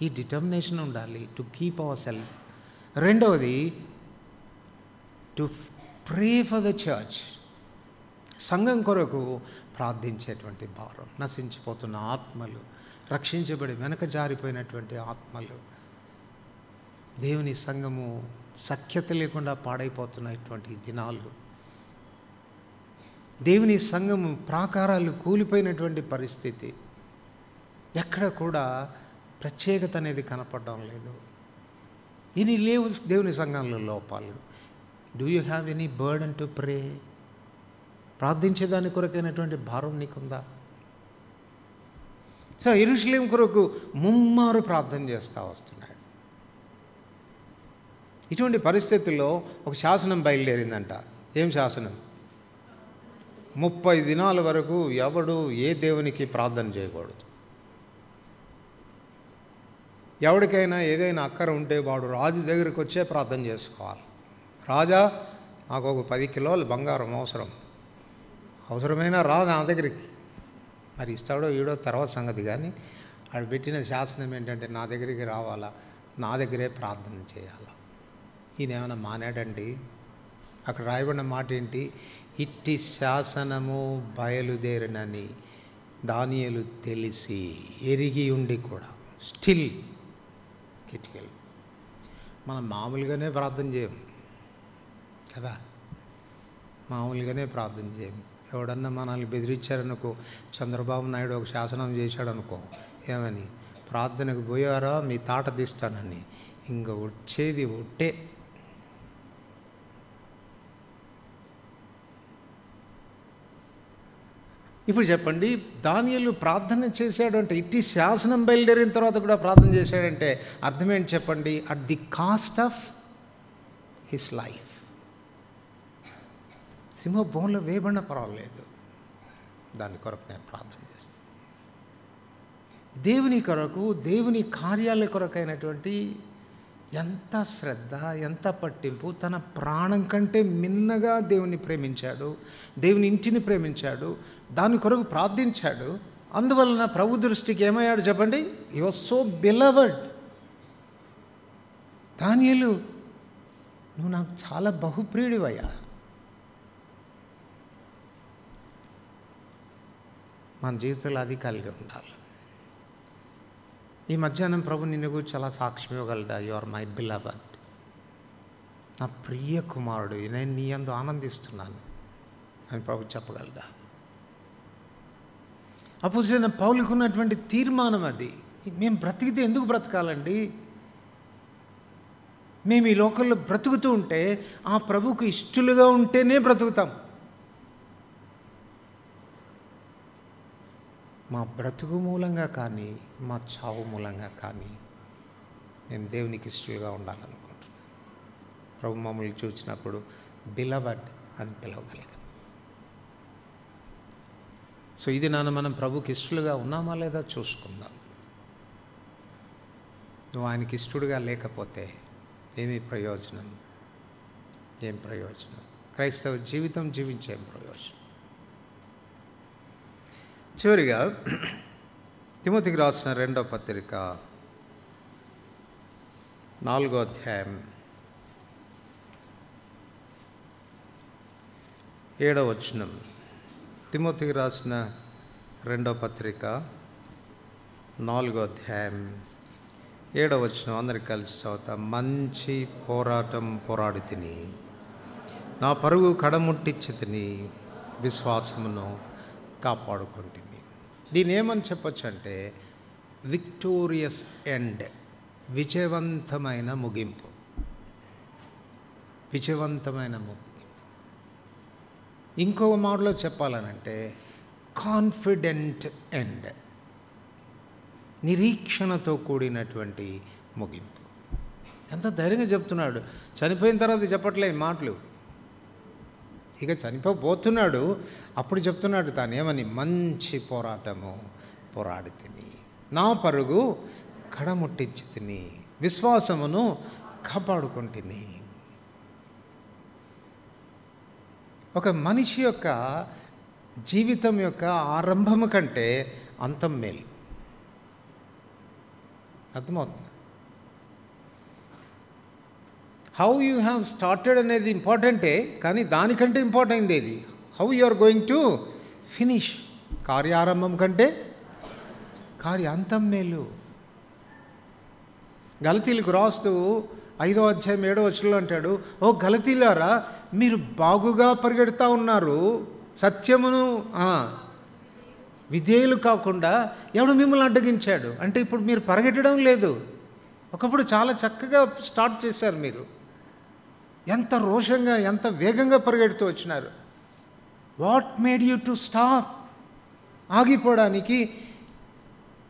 Speaker 1: ఈ డిటర్మినేషన్ ఉండాలి టు కీప్ అవర్ సెల్ఫ్. రెండవది to pray for the church, సంఘం కొరకు ప్రార్థించేటువంటి భారం. నశించిపోతున్న ఆత్మలు, రక్షించబడి వెనక జారిపోయినటువంటి ఆత్మలు, దేవుని సంఘము సఖ్యత లేకుండా పాడైపోతున్నటువంటి దినాలు, దేవుని సంఘము ప్రాకారాలు కూలిపోయినటువంటి పరిస్థితి, ఎక్కడ కూడా ప్రత్యేకత అనేది కనపడడం లేదు. ఇన్ని లేవు దేవుని సంఘంలో లోపాలు. Do you have any burden to pray? ప్రార్థించేదాని కొరకైనటువంటి భారం నీకుందా? సో యెరూషలేము కొరకు ముమ్మారు ప్రార్థన చేస్తూ వస్తున్నాడు. ఇటువంటి పరిస్థితుల్లో ఒక శాసనం బయలుదేరిందంట. ఏం శాసనం? 30 దినాల వరకు ఎవడు ఏ దేవునికి ప్రార్థన చేయకూడదు. ఎవరికైనా ఏదైనా అక్కర ఉంటే వాడు రాజు దగ్గరికి వచ్చే ప్రార్థన చేసుకోవాలి. రాజా, నాకు ఒక 10 కిలోలు బంగారం అవసరమైనా రా నా దగ్గరికి. మరి ఇస్తాడో ఈడో తర్వాత సంగతి, కానీ ఆడు పెట్టిన శాసనం ఏంటంటే నా దగ్గరికి రావాలా, నా దగ్గరే ప్రార్థన చేయాలా. ఈయన ఏమైనా మానాడండి? అక్కడ రాయబడిన మాట ఏంటి? ఇట్టి శాసనము బయలుదేరినని దానియేలు తెలిసి ఎరిగి ఉండి కూడా స్టిల్ కిటికీలు. మనం మామూలుగానే ప్రార్థన చేయం కదా, మామూలుగానే ప్రార్థన చేయం. ఎవడన్నా మనల్ని బెదిరించారనుకో, చంద్రబాబు నాయుడు ఒక శాసనం చేశాడనుకో, ఏమని? ప్రార్థనకు పోయారా మీ తాట తీస్తానని. ఇంకా వచ్చేది ఒట్టే. ఇప్పుడు చెప్పండి, దానియేలు ప్రార్థన చేశాడంటే, ఇట్టి శాసనం బయలుదేరిన తర్వాత కూడా ప్రార్థన చేశాడంటే అర్థం ఏంటి చెప్పండి? At the cost of his life. సింహ బోన్లో వేయబడిన పర్వాలేదు, దాని కొరకు నేను ప్రార్థన చేస్తాను. దేవుని కొరకు, దేవుని కార్యాల కొరకైనటువంటి ఎంత శ్రద్ధ, ఎంత పట్టింపు. తన ప్రాణం కంటే మిన్నగా దేవుని ప్రేమించాడు, దేవుని ఇంటిని ప్రేమించాడు, దాని కొరకు ప్రార్థించాడు. అందువలన ప్రభు దృష్టికి ఏమయ్యాడు చెప్పండి? హి వాజ్ సో బిలవర్డ్. దానియేలు, నువ్వు నాకు చాలా బహుప్రియుడివయ్యా. మన జీవితంలో అది కలిగి ఉండాలి. ఈ మధ్యాహ్నం ప్రభు నిన్ను గురించి చాలా సాక్ష్యం ఇవ్వగలడా? యు ఆర్ మై బిలవర్డ్, నా ప్రియ కుమారుడు, నేను నీ యందు ఆనందిస్తున్నాను అని ప్రభు చెప్పగలడా? అపోస్తలుడైన పౌలుకు ఉన్నటువంటి తీర్మానం అది. మేము బ్రతికితే ఎందుకు బ్రతకాలండి? మేము ఈ లోకంలో బ్రతుకుతూ ఉంటే ఆ ప్రభుకు ఇష్టలుగా ఉంటేనే బ్రతుకుతాం. మా బ్రతుకు మూలంగా కానీ, మా చావు మూలంగా కానీ మేము దేవునికి ఇష్టలుగా ఉండాలనుకుంటున్నాం. ప్రభు మమ్మల్ని చూసినప్పుడు బిలవర్డ్ అని పిలవగలిగాం. సో ఇది మనం ప్రభుకి ఇష్టలుగా ఉన్నామా లేదా చూసుకుందాం. నువ్వు ఆయనకి ఇష్టడుగా లేకపోతే ఏమీ ప్రయోజనం, ఏం ప్రయోజనం? క్రైస్తవ జీవితం జీవించే ప్రయోజనం. చివరిగా తిమోతికి రాసిన 2వ పత్రిక 4వ అధ్యాయం 7వ వచనం. తిమోతికి రాసిన 2వ పత్రిక 4వ అధ్యాయం 7వ వచనం అందరికి కలిసి చదువుతాం. మంచి పోరాటం పోరాడి తిని, నా పరుగు కడముట్టించి తిని, విశ్వాసమును కాపాడుకుంటుంది. దీని ఏమని చెప్పొచ్చు అంటే విక్టోరియస్ ఎండ్, విజయవంతమైన ముగింపు. విజయవంతమైన ముగింపు. ఇంకో మాటలో చెప్పాలనంటే కాన్ఫిడెంట్ ఎండ్, నిరీక్షణతో కూడినటువంటి ముగింపు. ఎంత ధైర్యంగా చెప్తున్నాడు. చనిపోయిన తర్వాత చెప్పట్లే ఈ మాటలు, ఇక చనిపోతున్నాడు అప్పుడు చెప్తున్నాడు తాను ఏమని, మంచి పోరాటము పోరాడి తిని, నా పరుగు కడముట్టించి తిని, విశ్వాసమును కాపాడుకుంటుని. ఒక మనిషి యొక్క జీవితం యొక్క ఆరంభము కంటే అంతం మేలు. అర్థమవుతుంది? హౌ యూ హ్యావ్ స్టార్టెడ్ అనేది ఇంపార్టెంటే, కానీ దానికంటే ఇంపార్టెంట్ అయింది ఏది, how you are going to finish. కార్యారంభం కంటే కార్యాంతం మేలు. గలతీలకు రాస్తూ 5వ అధ్యాయం 7వ వచనంలో అంటాడు, ఓ గలతీలారా, మీరు బాగుగా పరిగెడుతూ ఉన్నారు, సత్యమును విధేయులు కాకుండా ఎవడు మిమ్మల్ని అడ్డగించాడు. అంటే ఇప్పుడు మీరు పరిగెట్టడం లేదు, ఒకప్పుడు చాలా చక్కగా స్టార్ట్ చేశారు. మీరు ఎంత రోషంగా ఎంత వేగంగా పరిగెడుతూ వచ్చినారు. What made you to stop? ఆగిపోవడానికి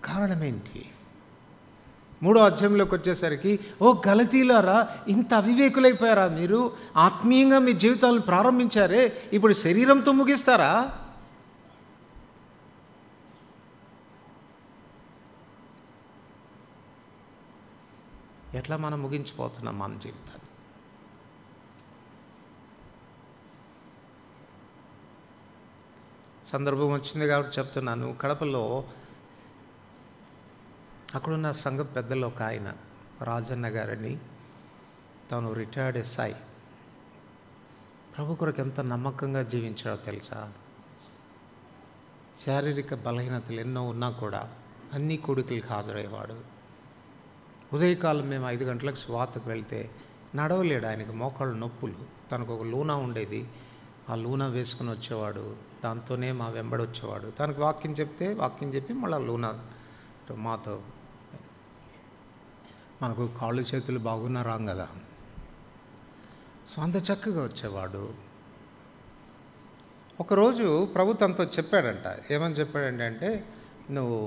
Speaker 1: కారణమేంటి? 3వ అధ్యాయంలోకి వచ్చేసరికి, ఓ గలతీలారా, ఇంత అవివేకులైపోయారా మీరు? ఆత్మీయంగా మీ జీవితాలను ప్రారంభించారే, ఇప్పుడు శరీరంతో ముగిస్తారా? ఎట్లా మనం ముగించిపోతున్నాం మన జీవితాన్ని? సందర్భం వచ్చింది కాబట్టి చెప్తున్నాను. కడపలో అక్కడున్న సంఘ పెద్దలు ఒక ఆయన రాజన్న గారని, తాను రిటైర్డ్ ఎస్ఐ. ప్రభు కొరకు ఎంత నమ్మకంగా జీవించాడో తెలుసా? శారీరక బలహీనతలు ఎన్నో ఉన్నా కూడా అన్ని కూడికలకు హాజరయ్యేవాడు. ఉదయకాలం మేము 5 గంటలకు స్వాతకు వెళ్తే నడవలేడు, ఆయనకు మోకాళ్ళు నొప్పులు. తనకు ఒక లూనా ఉండేది, ఆ లూనా వేసుకుని వచ్చేవాడు. దాంతోనే మా వెంబడి వచ్చేవాడు. తనకు వాక్యం చెప్తే వాక్యం చెప్పి మళ్ళీ లూనా మాతో. మనకు కాళ్ళు చేతులు బాగున్నా రాం కదా, సో అంత చక్కగా వచ్చేవాడు. ఒకరోజు ప్రభు తనతో చెప్పాడంట. ఏమని చెప్పాడంటే అంటే నువ్వు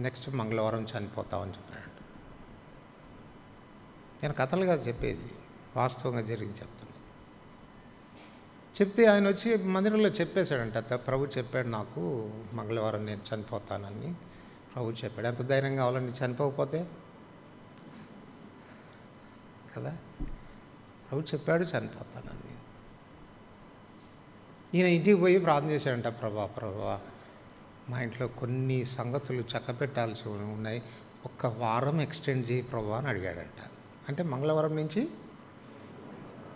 Speaker 1: నెక్స్ట్ మంగళవారం చనిపోతావని చెప్పాడంట. నేను కథలు కాదు చెప్పేది, వాస్తవంగా జరిగింది చెప్తున్నా. చెప్తే ఆయన వచ్చి మందిరంలో చెప్పేశాడంట, ప్రభు చెప్పాడు నాకు మంగళవారం నేను చనిపోతానని ప్రభు చెప్పాడు. ఎంత ధైర్యం కావాలని చనిపోకపోతే కదా, ప్రభు చెప్పాడు చనిపోతానని. ఈయన ఇంటికి పోయి ప్రార్థన చేశాడంట, ప్రభా మా ఇంట్లో కొన్ని సంగతులు చక్కపెట్టాల్సి ఉన్నాయి, ఒక్క వారం ఎక్స్టెండ్ చేయి ప్రభా అని అడిగాడంట. అంటే మంగళవారం నుంచి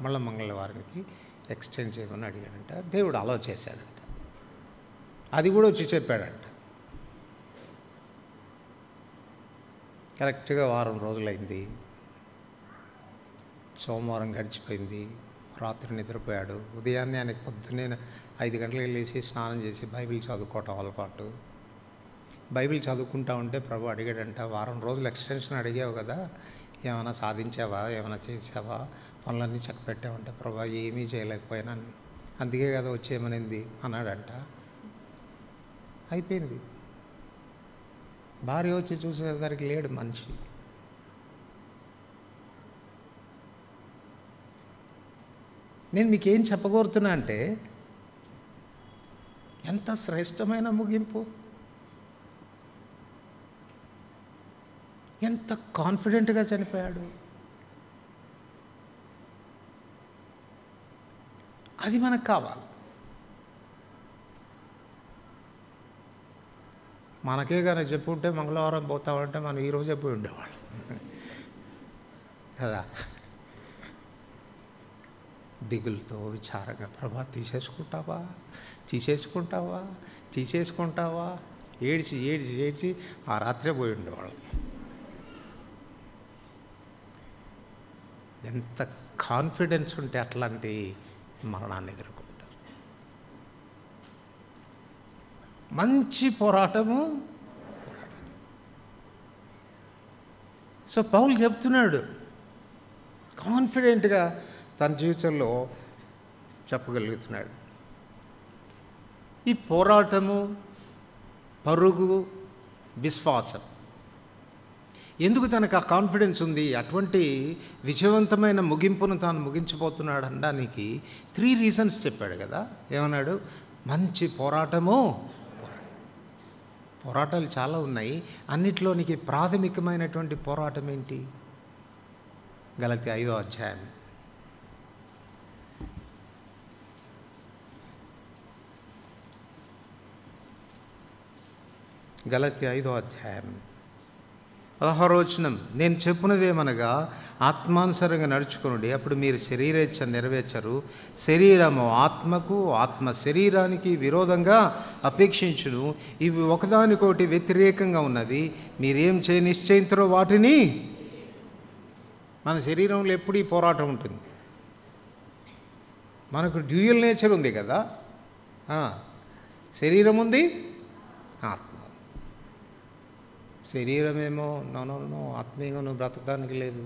Speaker 1: మళ్ళీ మంగళవారానికి ఎక్స్టెండ్ చేయమని అడిగాడంట. దేవుడు అలో చేశాడంట. అది కూడా వచ్చి చెప్పాడంట. కరెక్ట్గా వారం రోజులైంది. సోమవారం గడిచిపోయింది. రాత్రి నిద్రపోయాడు. ఉదయాన్నే ఆయనకు పొద్దున్నే 5 గంటలకు లేచి స్నానం చేసి బైబిల్ చదువుకోవటం అలవాటు. బైబిల్ చదువుకుంటా ఉంటే ప్రభు అడిగాడంట, వారం రోజులు ఎక్స్టెన్షన్ అడిగావు కదా, ఏమైనా సాధించావా, ఏమైనా చేసావా, పనులన్నీ చక్కపెట్టావంటే ప్రభు ఏమీ చేయలేకపోయినాను, అందుకే కదా వచ్చేయమనింది అన్నాడంట. అయిపోయింది. భార్య వచ్చి చూసేసరికి లేడు మనిషి. నేను మీకేం చెప్పగోరుతున్నా అంటే ఎంత శ్రేష్టమైన ముగింపు, ఎంత కాన్ఫిడెంట్గా చనిపోయాడు. అది మనకు కావాలి. మనకే కానీ చెప్పుంటే మంగళవారం పోతామంటే మనం ఈరోజే పోయి ఉండేవాళ్ళం కదా. దిగులతో విచారంగా, ప్రభా తీసేసుకుంటావా ఏడ్చి ఆ రాత్రే పోయి ఉండేవాళ్ళం. ఎంత కాన్ఫిడెన్స్ ఉంటే అట్లాంటి మరణాన్ని ఎదుర్కొంటారు. మంచి పోరాటము. సో పౌలు చెప్తున్నాడు, కాన్ఫిడెంట్గా తన జీవితంలో చెప్పగలుగుతున్నాడు. ఈ పోరాటము, పరుగు, విశ్వాసం ఎందుకు తనకు ఆ కాన్ఫిడెన్స్ ఉంది, అటువంటి విజయవంతమైన ముగింపును తాను ముగించబోతున్నాడు అనడానికి 3 రీజన్స్ చెప్పాడు కదా. ఏమన్నాడు? మంచి పోరాటము. పోరాటాలు చాలా ఉన్నాయి, అన్నిట్లోనికి ప్రాథమికమైనటువంటి పోరాటం ఏంటి? గలతీ 5వ అధ్యాయం. గలతీ 5వ అధ్యాయం 16వ వచనం. నేను చెప్పున్నదేమనగా ఆత్మానుసారంగా నడుచుకొనుడి, అప్పుడు మీరు శరీరేచ్ఛ నెరవేర్చరు. శరీరము ఆత్మకు, ఆత్మ శరీరానికి విరోధంగా అపేక్షించును. ఇవి ఒకదానికొకటి వ్యతిరేకంగా ఉన్నవి. మీరేం నిశ్చయించరో వాటిని. మన శరీరంలో ఎప్పుడు ఈ పోరాటం ఉంటుంది. మనకు డ్యూయల్ నేచర్ ఉంది కదా. శరీరం ఉంది, ఆత్మ. శరీరమేమో నో ఆత్మీయంగా నువ్వు బ్రతకడానికి లేదు,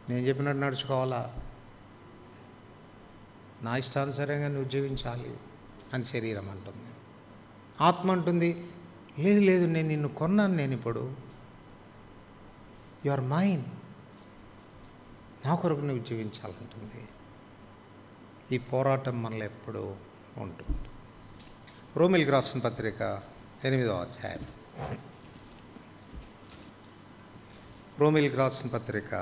Speaker 1: నేను చెప్పినట్టు నడుచుకోవాలా, నా ఇష్టానుసారంగా నువ్వు జీవించాలి అని శరీరం అంటుంది. ఆత్మ అంటుంది, లేదు నేను నిన్ను కొన్నాను, నేను ఇప్పుడు యు ఆర్ మైన్, నా కొరకు నువ్వు జీవించాలంటుంది. ఈ పోరాటం మనలో ఎప్పుడూ ఉంటుంది. రోమిలికి రాసిన పత్రిక 8వ అధ్యాయం. రోమిలికి రాసిన పత్రిక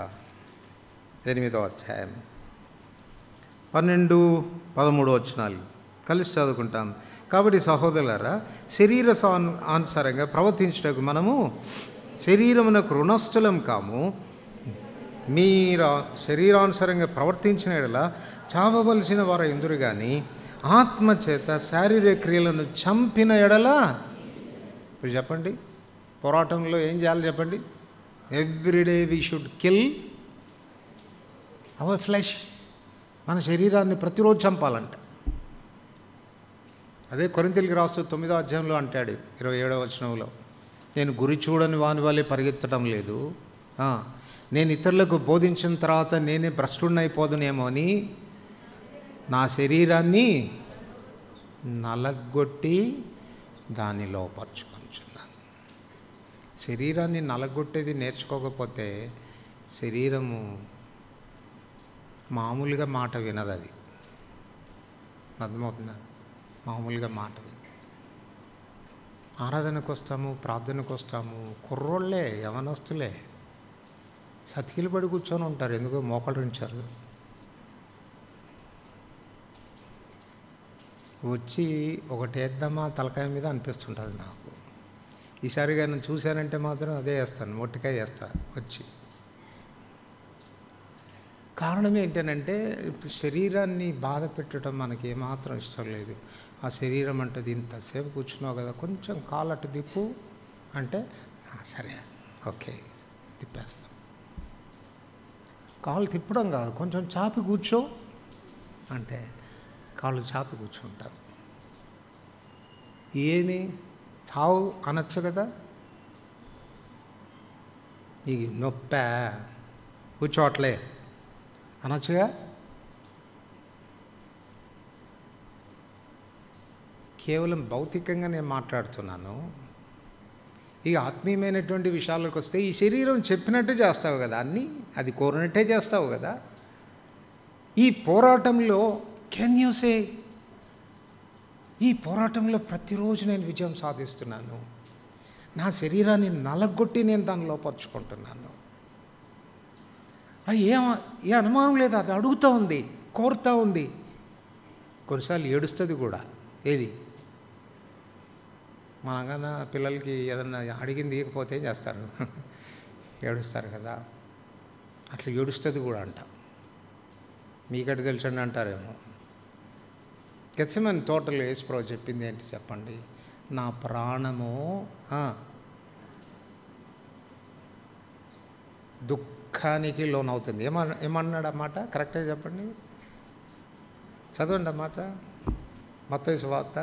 Speaker 1: 8వ అధ్యాయం 12-13 వచనాలు కలిసి చదువుకుంటాం. కాబట్టి సహోదరులారా, శరీర అనుసారంగా ప్రవర్తించుటకు మనము శరీరమునకు రుణస్థులం కాము. మీరు శరీరానుసారంగా ప్రవర్తించిన ఎడల చావవలసిన వారు ఎందురు కానీ, ఆత్మచేత శారీరక క్రియలను చంపిన ఎడల. ఇప్పుడు చెప్పండి, పోరాటంలో ఏం చేయాలి చెప్పండి? Everyday we should kill hour flesh. మన శరీరాన్ని ప్రతిరోజు చంపాలంట. అదే కొరింథీయులకు రాస్తూ 9వ అధ్యాయంలో అంటాడు 27వ వచనంలో, నేను గురి చూడని వాని వల్లే పరిగెత్తడం లేదు, నేను ఇతరులకు బోధించిన తర్వాత నేనే భ్రష్టుడినైపోదునేమో అని నా శరీరాన్ని నలగొట్టి దాన్ని లోపరుచుకుంటున్నాను. శరీరాన్ని నలగొట్టేది నేర్చుకోకపోతే శరీరము మామూలుగా మాట వినదు. అది అర్థమవుతుందా? మామూలుగా మాట వినదు. ఆరాధనకు వస్తాము, ప్రార్థనకు వస్తాము, కుర్రోళ్ళే, యవనస్తులే సతికిలు పడి కూర్చొని ఉంటారు. ఎందుకో మోకాళ్ళు ఉంచారు. వచ్చి ఒకటి వేద్దామా తలకాయ మీద అనిపిస్తుంటుంది నాకు. ఈసారిగా నేను చూశానంటే మాత్రం అదే వేస్తాను, మొట్టికాయ వేస్తాను వచ్చి. కారణం ఏంటంటే శరీరాన్ని బాధ పెట్టడం మనకి ఏమాత్రం ఇష్టం లేదు. ఆ శరీరం అంటది, ఇంతసేపు కూర్చున్నావు కదా, కొంచెం కాలు అటు దిప్పు అంటే సరే ఓకే తిప్పేస్తాం. కాళ్ళు తిప్పడం కాదు, కొంచెం చాపి కూర్చో అంటే కాళ్ళు చాపి కూర్చుంటారు. ఏమి తావు అనొచ్చు కదా, ఈ నొప్పా కూర్చోట్లే అనొచ్చుగా. కేవలం భౌతికంగా నేను మాట్లాడుతున్నాను. ఈ ఆత్మీయమైనటువంటి విషయాలకు వస్తే ఈ శరీరం చెప్పినట్టు చేస్తావు కదా, అన్నీ అది కోరినట్టే చేస్తావు కదా. ఈ పోరాటంలో కెన్ యూ సే, ఈ పోరాటంలో ప్రతిరోజు నేను విజయం సాధిస్తున్నాను, నా శరీరాన్ని నలగొట్టి నేను దాన్ని లోపరుచుకుంటున్నాను. ఏ అనుమానం లేదు, అది అడుగుతూ ఉంది. కోరుతూ ఉంది, కొన్నిసార్లు ఏడుస్తుంది కూడా. ఏది మనకన్నా పిల్లలకి ఏదన్నా అడిగింది ఇవ్వకపోతే చేస్తారు, ఏడుస్తారు కదా, అట్లా ఏడుస్తుంది కూడా అంట. మీకటి తెలుసండి అంటారేమో. గెత్సెమనీ తోటలో యేసుప్రభు చెప్పింది ఏంటి చెప్పండి? నా ప్రాణము దుఃఖానికి లోనవుతుంది. ఏమన్నాడు అన్నమాట? కరెక్ట్గా చెప్పండి, చదవండి అన్నమాట. మత్తయి సువార్త.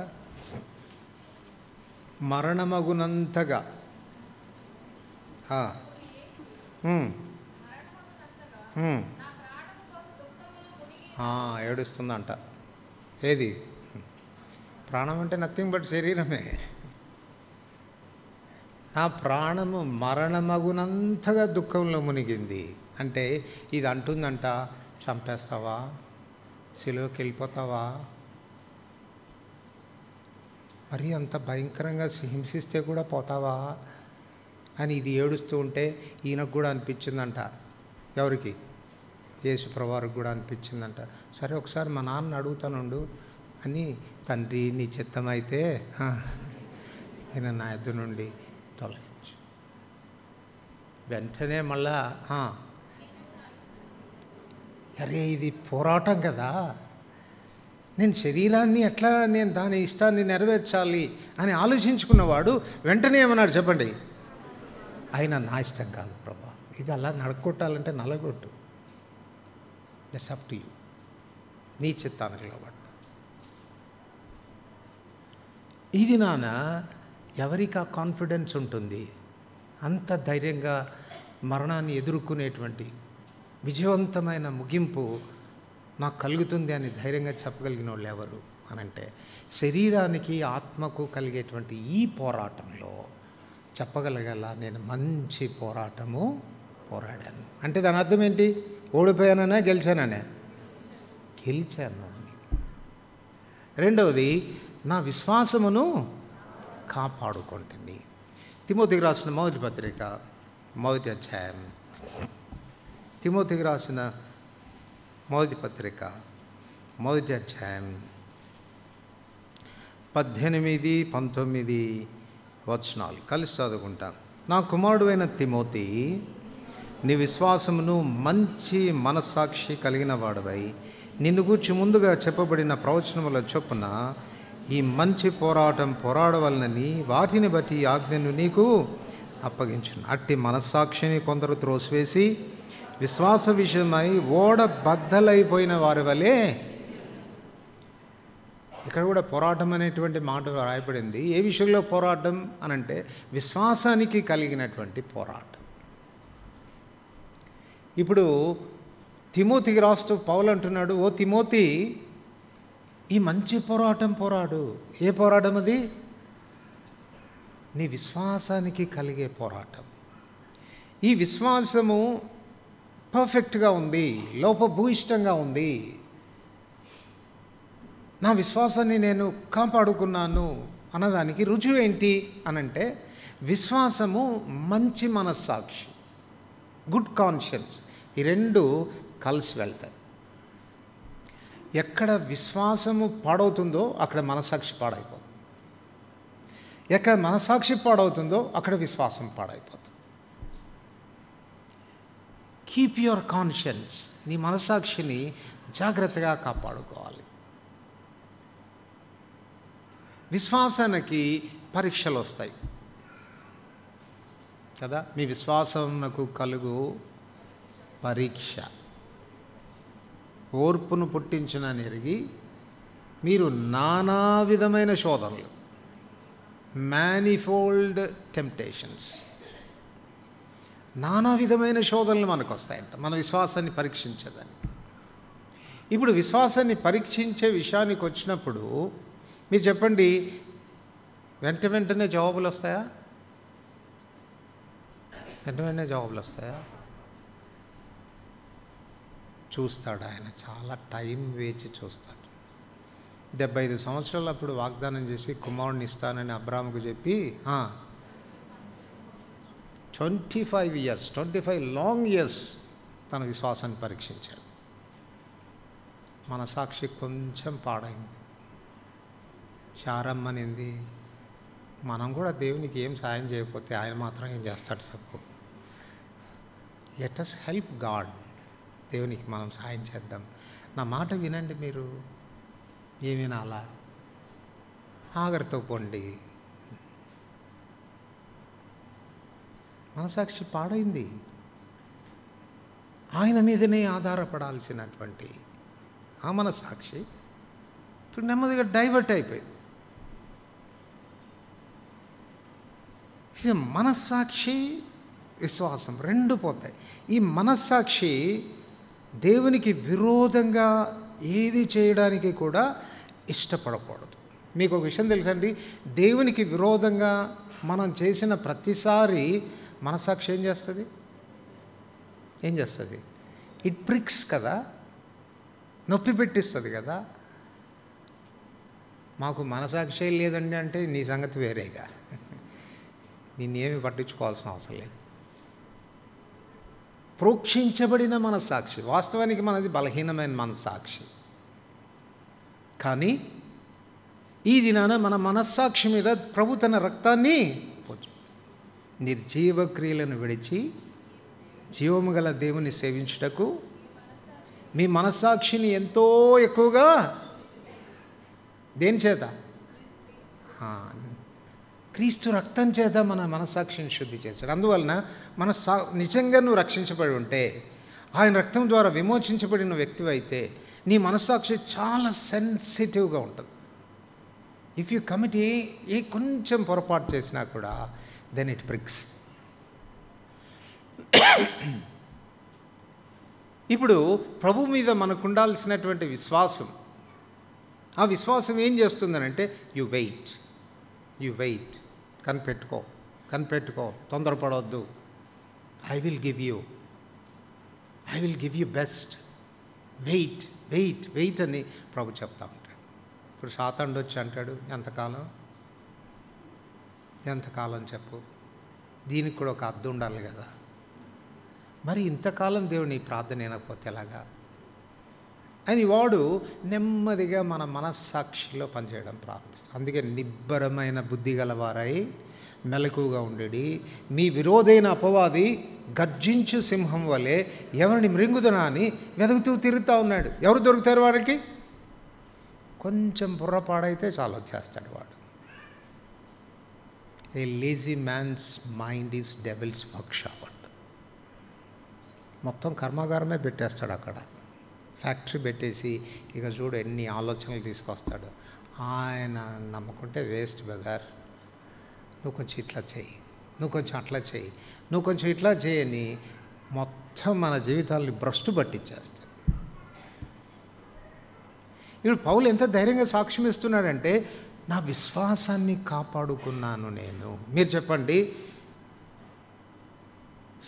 Speaker 1: మరణమగునంతగా ఏడుస్తుందంట. ఏది? ప్రాణం అంటే నథింగ్ బట్ శరీరమే. నా ప్రాణము మరణమగునంతగా దుఃఖంలో మునిగింది అంటే ఇది అంటుందంట, చంపేస్తావా, సిలువకి వెళ్ళిపోతావా, మరి అంత భయంకరంగా హింసిస్తే కూడా పోతావా అని ఇది ఏడుస్తూ ఉంటే ఈయనకు కూడా అనిపించిందంట. ఎవరికి? యేసు ప్రభువారికి కూడా అనిపించిందంట. సరే ఒకసారి మా నాన్న అడుగుతానుండు అని, తండ్రి నీ చిత్తమైతే ఈయన నా ఎద్దు నుండి తొలగించు. వెంటనే మళ్ళా అరే ఇది పోరాటం కదా, నేను శరీరాన్ని ఎట్లా నేను దాని ఇష్టాన్ని నెరవేర్చాలి అని ఆలోచించుకున్నవాడు వెంటనే ఏమన్నాడు చెప్పండి? అయినా నా ఇష్టం కాదు ప్రభా, ఇది అలా నడగొట్టాలంటే నలగొట్టు, దట్స్ అప్ టు యూ, నీ చిత్తానికి లోబడ్డా. ఇది నాన్న ఎవరికి ఆ కాన్ఫిడెన్స్ ఉంటుంది? అంత ధైర్యంగా మరణాన్ని ఎదుర్కొనేటువంటి విజయవంతమైన ముగింపు నాకు కలుగుతుంది అని ధైర్యంగా చెప్పగలిగిన వాళ్ళు ఎవరు అనంటే, శరీరానికి ఆత్మకు కలిగేటువంటి ఈ పోరాటంలో చెప్పగలగల నేను మంచి పోరాటము పోరాడాను అంటే దాని అర్థం ఏంటి? ఓడిపోయాననే గెలిచాననే? గెలిచాను. రెండవది, నా విశ్వాసమును కాపాడుకుంటుంది. తిమోతికి రాసిన మొదటి పత్రిక 1వ అధ్యాయం, తిమోతికి రాసిన మొదటి పత్రిక 1వ అధ్యాయం 18, 19 వచనాలు కలిసి చదువుకుంటాం. నా కుమారుడు అయిన తిమోతి, నీ విశ్వాసమును మంచి మనస్సాక్షి కలిగిన వాడవై నిన్ను గూర్చి ముందుగా చెప్పబడిన ప్రవచనముల చొప్పున ఈ మంచి పోరాటం పోరాడవలనని వాటిని బట్టి ఆజ్ఞను నీకు అప్పగించును. అట్టి మనస్సాక్షిని కొందరు త్రోసివేసి విశ్వాస విషయమై ఓడ బద్దలైపోయిన వారి వలె. ఇక్కడ కూడా పోరాటం అనేటువంటి మాట రాయబడింది. ఏ విషయంలో పోరాటం అనంటే విశ్వాసానికి కలిగినటువంటి పోరాటం. ఇప్పుడు తిమోతికి రాస్తూ పౌలు అంటున్నాడు, ఓ తిమోతి, ఈ మంచి పోరాటం పోరాడు. ఏ పోరాటం అది? నీ విశ్వాసానికి కలిగే పోరాటం. ఈ విశ్వాసము పర్ఫెక్ట్గా ఉంది, లోపభూయిష్టంగా ఉంది. నా విశ్వాసాన్ని నేను కాపాడుకున్నాను అన్నదానికి రుజువు ఏంటి అనంటే విశ్వాసము, మంచి మనస్సాక్షి, గుడ్ కాన్షియన్స్, ఈ రెండు కలిసి వెళ్తాయి. ఎక్కడ విశ్వాసము పాడవుతుందో అక్కడ మనస్సాక్షి పాడైపోతుంది. ఎక్కడ మనస్సాక్షి పాడవుతుందో అక్కడ విశ్వాసం పాడైపోతుంది. కీప్ యువర్ కాన్షియన్స్, నీ మనస్సాక్షిని జాగ్రత్తగా కాపాడుకోవాలి. విశ్వాసానికి పరీక్షలు వస్తాయి కదా. మీ విశ్వాసమునకు కలుగు పరీక్ష ఓర్పును పుట్టించిన నెరిగి మీరు నానా విధమైన శోధనలు, మ్యానిఫోల్డ్ టెంప్టేషన్స్, నానా విధమైన శోధనలు మనకు వస్తాయంట మన విశ్వాసాన్ని పరీక్షించేదని. ఇప్పుడు విశ్వాసాన్ని పరీక్షించే విషయానికి వచ్చినప్పుడు మీరు చెప్పండి, వెంటనే జవాబులు వస్తాయా? వెంటనే జవాబులు వస్తాయా? చూస్తాడు ఆయన, చాలా టైం వేచి చూస్తాడు. 75 సంవత్సరాలు అప్పుడు వాగ్దానం చేసి కుమారుడిని ఇస్తానని అబ్రాహాముకు చెప్పి 25 లాంగ్ ఇయర్స్ తన విశ్వాసాన్ని పరీక్షించాడు. మనసాక్షి కొంచెం పాడైంది. చారమ్మనింది. మనం కూడా దేవునికి ఏం సాయం చేయకపోతే ఆయన మాత్రం ఏం చేస్తాడు చెప్పు. Let us help God. దేవునికి మనం సాయం చేద్దాం. నా మాట వినండి. మీరు ఏమి వినాలా? ఆగర్తో పోండి. మనసాక్షి పాడైంది. ఆయన మీదనే ఆధారపడాల్సినటువంటి ఆ మనసాక్షి ఇప్పుడు నెమ్మదిగా డైవర్ట్ అయిపోయింది. మనస్సాక్షి విశ్వాసం రెండు పోతాయి. ఈ మనస్సాక్షి దేవునికి విరోధంగా ఏది చేయడానికి కూడా ఇష్టపడకూడదు. మీకు ఒక విషయం తెలుసండి, దేవునికి విరోధంగా మనం చేసిన ప్రతిసారి మనస్సాక్షి ఏం చేస్తుంది? ఇట్ ప్రిక్స్ కదా, నొప్పి పెట్టిస్తుంది కదా. మాకు మనసాక్షి లేదండి అంటే నీ సంగతి వేరేగా, నిన్నేమి పట్టించుకోవాల్సిన అవసరం లేదు. ప్రోక్షించబడిన మనస్సాక్షి, వాస్తవానికి మనది బలహీనమైన మనస్సాక్షి. కానీ ఈ దినాన మన మనస్సాక్షి మీద ప్రభు తన రక్తాన్ని నిర్జీవ క్రియలను విడిచి జీవము గల దేవుని సేవించుటకు మీ మనస్సాక్షిని ఎంతో ఎక్కువగా దేని చేత? క్రీస్తు రక్తం చేత మన మనస్సాక్షిని శుద్ధి చేశాడు. అందువలన నిజంగా నువ్వు రక్షించబడి ఉంటే, ఆయన రక్తం ద్వారా విమోచించబడిన వ్యక్తి అయితే నీ మనస్సాక్షి చాలా సెన్సిటివ్గా ఉంటుంది. ఇఫ్ యూ కమిట్ ఏ కొంచెం పొరపాటు చేసినా కూడా దెన్ ఇట్ ప్రిక్స్. ఇప్పుడు ప్రభు మీద మనకు ఉండాల్సినటువంటి విశ్వాసం, ఆ విశ్వాసం ఏం చేస్తుందనంటే యు వెయిట్. కనిపెట్టుకో, తొందరపడవద్దు. I will give you best. Wait అని ప్రభు చెప్తా ఉంటాడు. ఇప్పుడు సాతానుడు వచ్చి అంటాడు, ఎంతకాలం చెప్పు. దీనికి కూడా ఒక అర్థం ఉండాలి కదా. మరి ఇంతకాలం దేవుని ప్రార్థన వినకపోతే ఎలాగా అని వాడు నెమ్మదిగా మన మనస్సాక్షిలో పనిచేయడం ప్రారంభిస్తాడు. అందుకే నిబ్బరమైన బుద్ధి గలవారై మెలకుగా ఉండేది. మీ విరోధైన అపవాది గర్జించు సింహం వలె ఎవరిని మృంగుదనా అని వెతుకుతూ తిరుగుతూ ఉన్నాడు. ఎవరు దొరుకుతారు వారికి? కొంచెం బుర్రపాడైతే చాలా వచ్చేస్తాడు వాడు. A lazy man's mind is devil's workshop అంట. మొత్తం కర్మాగారమే పెట్టేస్తాడు అక్కడ, ఫ్యాక్టరీ పెట్టేసి ఇక చూడు ఎన్ని ఆలోచనలు తీసుకొస్తాడు. ఆయన నమ్ముకుంటే వేస్ట్ బ్రదర్. నువ్వు కొంచెం ఇట్లా చేయి, నువ్వు కొంచెం అట్లా చేయి, నువ్వు కొంచెం ఇట్లా చేయని మొత్తం మన జీవితాలని భ్రష్టు పట్టించేస్తాడు. ఇప్పుడు పౌలు ఎంత ధైర్యంగా సాక్ష్యం ఇస్తున్నాడంటే, నా విశ్వాసాన్ని కాపాడుకున్నాను నేను. మీరు చెప్పండి,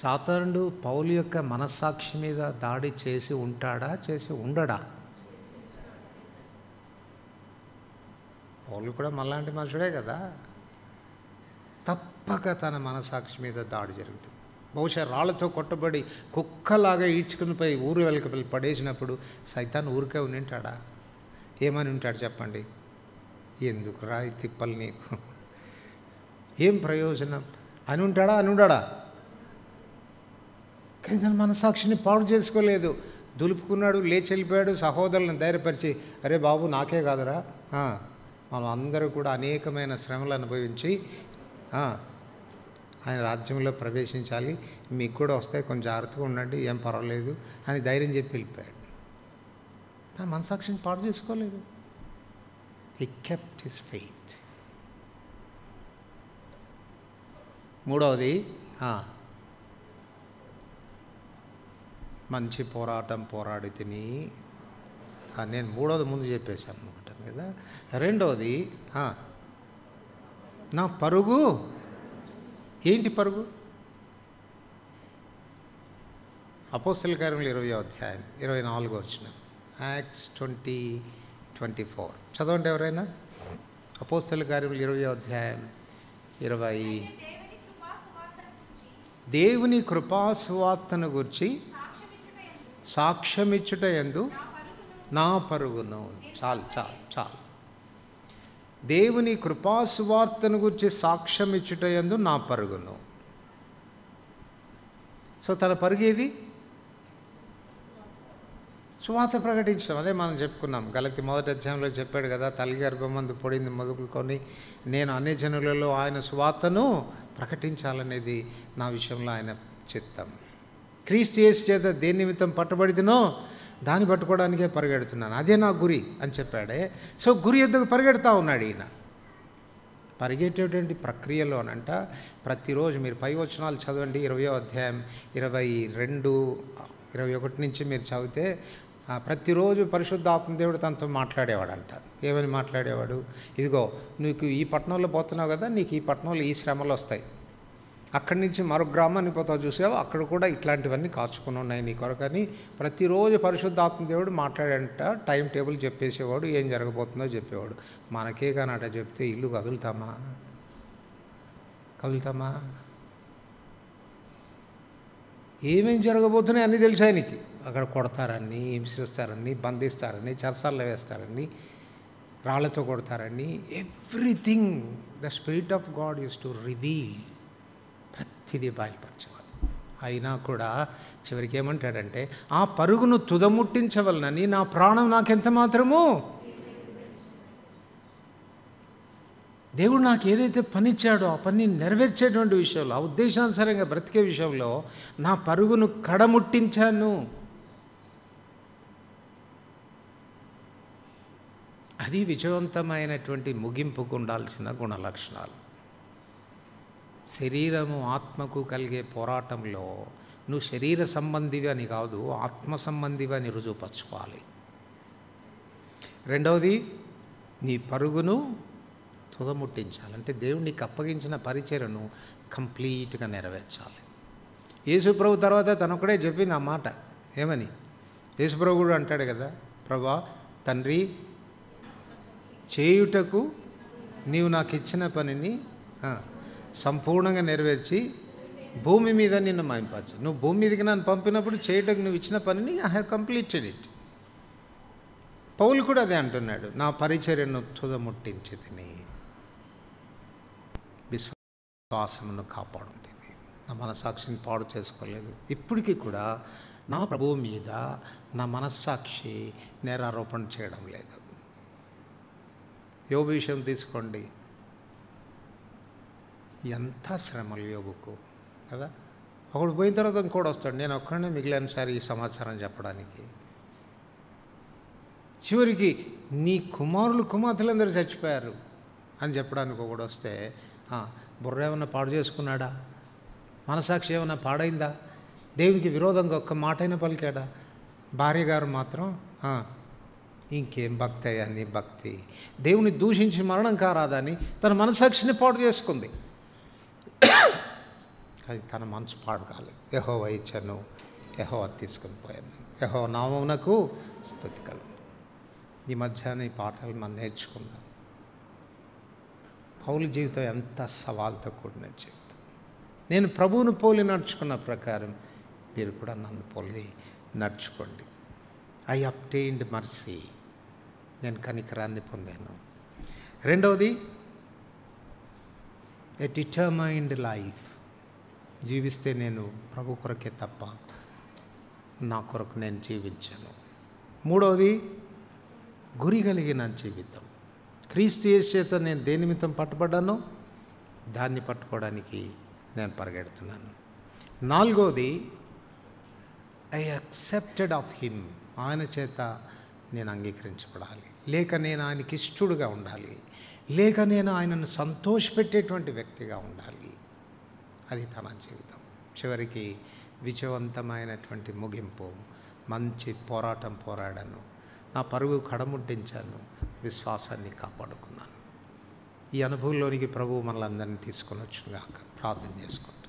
Speaker 1: సాతానుడు పౌలు యొక్క మనస్సాక్షి మీద దాడి చేసి ఉంటాడా, చేసి ఉండడా? పౌలు కూడా మనలాంటి మనుషుడే కదా. తప్పక తన మనస్సాక్షి మీద దాడి జరుగుతుంది. బహుశా రాళ్లతో కొట్టబడి కుక్కలాగా ఈడ్చుకుని పోయి ఊరు వెనక పడేసినప్పుడు సైతాన్ ఊరికే ఉంటాడా? ఏమని ఉంటాడు చెప్పండి? ఎందుకురా ఈ తిప్పలు నీకు, ఏం ప్రయోజనం అని ఉంటాడా? అని ఉండడా? కానీ తన మనసాక్షిని పాడు చేసుకోలేదు. దులుపుకున్నాడు, లేచి వెళ్ళిపోయాడు. సహోదరులను ధైర్యపరిచి, అరే బాబు నాకే కాదురా, మనం అందరూ కూడా అనేకమైన శ్రమలు అనుభవించి ఆయన రాజ్యంలో ప్రవేశించాలి, మీకు కూడా వస్తాయి, కొంచెం జాగ్రత్తగా ఉండండి, ఏం పర్వాలేదు అని ధైర్యం చెప్పి వెళ్ళిపోయాడు. తన మనసాక్షిని పాడు చేసుకోలేదు. హి కెప్ట్ హిస్ ఫెయిత్. మూడవది, మంచి పోరాటం పోరాడి తిని, నేను మూడవది ముందు చెప్పేశాను అనుకుంటాను కదా. రెండవది, నా పరుగు. ఏంటి పరుగు? అపోస్తలుల కార్యములు 20వ అధ్యాయం 24వ వచనం. యాక్ట్స్ 20:24 చదవండి ఎవరైనా. అపోస్తలుల కార్యములు 20వ అధ్యాయం 20. దేవుని కృపా సువార్తను గురించి సాక్ష్యమిచ్చుట యందు నా పరుగును. చాలు చాలు చాలు. దేవుని కృపాసువార్తను గురించి సాక్ష్యం ఇచ్చుటయందు నా పరుగును. సో తన పరుగేది? సువార్త ప్రకటించడం. అదే మనం చెప్పుకున్నాం. గలతీ 1వ అధ్యాయంలో చెప్పాడు కదా, తల్లి గర్భమందు పొడింది మొదలుకొని నేను అన్ని జనులలో ఆయన సువార్తను ప్రకటించాలనేది నా విషయంలో ఆయన చిత్తం. క్రీస్తు యేసు చేత దేని నిమిత్తం పట్టబడినో దాన్ని పట్టుకోవడానికే పరిగెడుతున్నాను, అదే నా గురి అని చెప్పాడే. సో గురి ఎద్దుకు పరిగెడతా ఉన్నాడు ఈయన. పరిగెట్టేటువంటి ప్రక్రియలోనంట ప్రతిరోజు మీరు పై వచనాలు చదవండి. 20వ అధ్యాయం 22, 21 నుంచి మీరు చదివితే ప్రతిరోజు పరిశుద్ధాత్మ దేవుడు తనతో మాట్లాడేవాడంట. ఏమని మాట్లాడేవాడు? ఇదిగో నీకు ఈ పట్టణంలో పోతున్నావు కదా, నీకు ఈ పట్టణంలో ఈ శ్రమలు వస్తాయి, అక్కడి నుంచి మరో గ్రామానికి పోతావు చూసావు, అక్కడ కూడా ఇట్లాంటివన్నీ కాచుకుని ఉన్నాయి నీ కొరకని ప్రతిరోజు పరిశుద్ధాత్మ దేవుడు మాట్లాడంట. టైం టేబుల్ చెప్పేసేవాడు, ఏం జరగబోతుందో చెప్పేవాడు. మనకే కానీ అట చెప్తే ఇల్లు కదులుతామా? ఏమేం జరగబోతున్నాయి అన్నీ తెలుసు ఆయనకి. అక్కడ కొడతారని, హింసిస్తారని, బంధిస్తారని, చెరసాల్లో వేస్తారని, రాళ్లతో కొడతారని, everything the spirit of god uses to reveal. ప్రతిదీ బయలుపరచేవాడు. అయినా కూడా చివరికి ఏమంటాడంటే, ఆ పరుగును తుదముట్టించవలనని నా ప్రాణం నాకెంత మాత్రము. దేవుడు నాకు ఏదైతే పని ఇచ్చాడో ఆ పని నెరవేర్చేటువంటి విషయంలో, ఆ ఉద్దేశానుసారంగా బ్రతికే విషయంలో నా పరుగును కడముట్టించాను. అది విజయవంతమైనటువంటి ముగింపుకు ఉండాల్సిన గుణలక్షణాలు. శరీరము ఆత్మకు కలిగే పోరాటంలో నువ్వు శరీర సంబంధివి అని కాదు, ఆత్మ సంబంధివి అని రుజువుపరచుకోవాలి. రెండవది, నీ పరుగును తుదముట్టించాలి. అంటే దేవుడు నీకు అప్పగించిన పరిచర్యను కంప్లీట్గా నెరవేర్చాలి. యేసుప్రభు తర్వాత తనొక్కడే చెప్పింది ఆ మాట. ఏమని? యేసుప్రభు కూడా అంటాడు కదా, ప్రభా తండ్రి, చేయుటకు నీవు నాకు ఇచ్చిన పనిని సంపూర్ణంగా నెరవేర్చి భూమి మీద నిన్ను మహింపరచు. నువ్వు భూమి మీదకి నన్ను పంపినప్పుడు చేయటకు నువ్వు ఇచ్చిన పనిని ఐ హ్యావ్ కంప్లీటెడ్ ఇట్. పౌలు కూడా అదే అంటున్నాడు, నా పరిచర్యను తుదముట్టించి తిని విశ్వాసమును కాపాడుతుంది. నా మనస్సాక్షిని పాడు చేసుకోలేదు. ఇప్పటికీ కూడా నా ప్రభువు మీద నా మనస్సాక్షి నేరారోపణ చేయడం లేదు. యోబు విషయం తీసుకోండి, ఎంత శ్రమలు యోబుకు కదా. ఒకడు పోయిన తర్వాత ఇంకోటి వస్తాడు, నేను ఒక్కడనే మిగిలిన సారి ఈ సమాచారం చెప్పడానికి. చివరికి నీ కుమార్తెలందరూ చచ్చిపోయారు అని చెప్పడానికి ఒకడు వస్తే, బుర్ర ఏమన్నా పాడు చేసుకున్నాడా? మనసాక్షి ఏమన్నా పాడైందా? దేవునికి విరోధంగా ఒక్క మాటైనా పలికాడా? భార్య గారు మాత్రం ఇంకేం భక్తి అయ్యా నీ భక్తి, దేవుని దూషించి మరణం కారాదని తన మనసాక్షిని పాడు చేసుకుంది. కానీ తన మనసు పాడు కాలేదు. యెహోవా ఇచ్చాను, యెహోవా తీసుకుని పోయాను, యెహోవా నామమునకు స్తుతి కలుగు. ఈ మధ్యాహ్నం ఈ పాటలు మనం నేర్చుకుందాం. పౌలు జీవితం ఎంత సవాల్తో కూడిన జీవితం. నేను ప్రభువును పోలి నడుచుకున్న ప్రకారం మీరు కూడా నన్ను పోలి నడుచుకోండి. ఐ అబ్టైన్డ్ మర్సీ, నేను కనికరాన్ని పొందాను. రెండవది, ఏ డిటర్మైన్డ్ లైఫ్, జీవిస్తే నేను ప్రభు కొరకే తప్ప నా కొరకు నేను జీవించాను. మూడవది, గురి కలిగిన జీవితం. క్రీస్తు యేసు చేత నేను దేని నిమిత్తం పట్టుబడ్డానో దాన్ని పట్టుకోవడానికి నేను పరిగెడుతున్నాను. నాలుగవది, ఐ యాక్సెప్టెడ్ ఆఫ్ హిమ్, ఆయన చేత నేను అంగీకరించబడాలి, లేక నేను ఆయనకి ఇష్టడుగా ఉండాలి, లేక నేను ఆయనను సంతోషపెట్టేటువంటి వ్యక్తిగా ఉండాలి. అది తన జీవితం. చివరికి విజయవంతమైనటువంటి ముగింపు, మంచి పోరాటం పోరాడాను, నా పరుగు కడముట్టించాను, విశ్వాసాన్ని కాపాడుకున్నాను. ఈ అనుభవంలోనికి ప్రభువు మనలందరినీ తీసుకొని వచ్చుగాక. ప్రార్థన చేసుకుంటాం.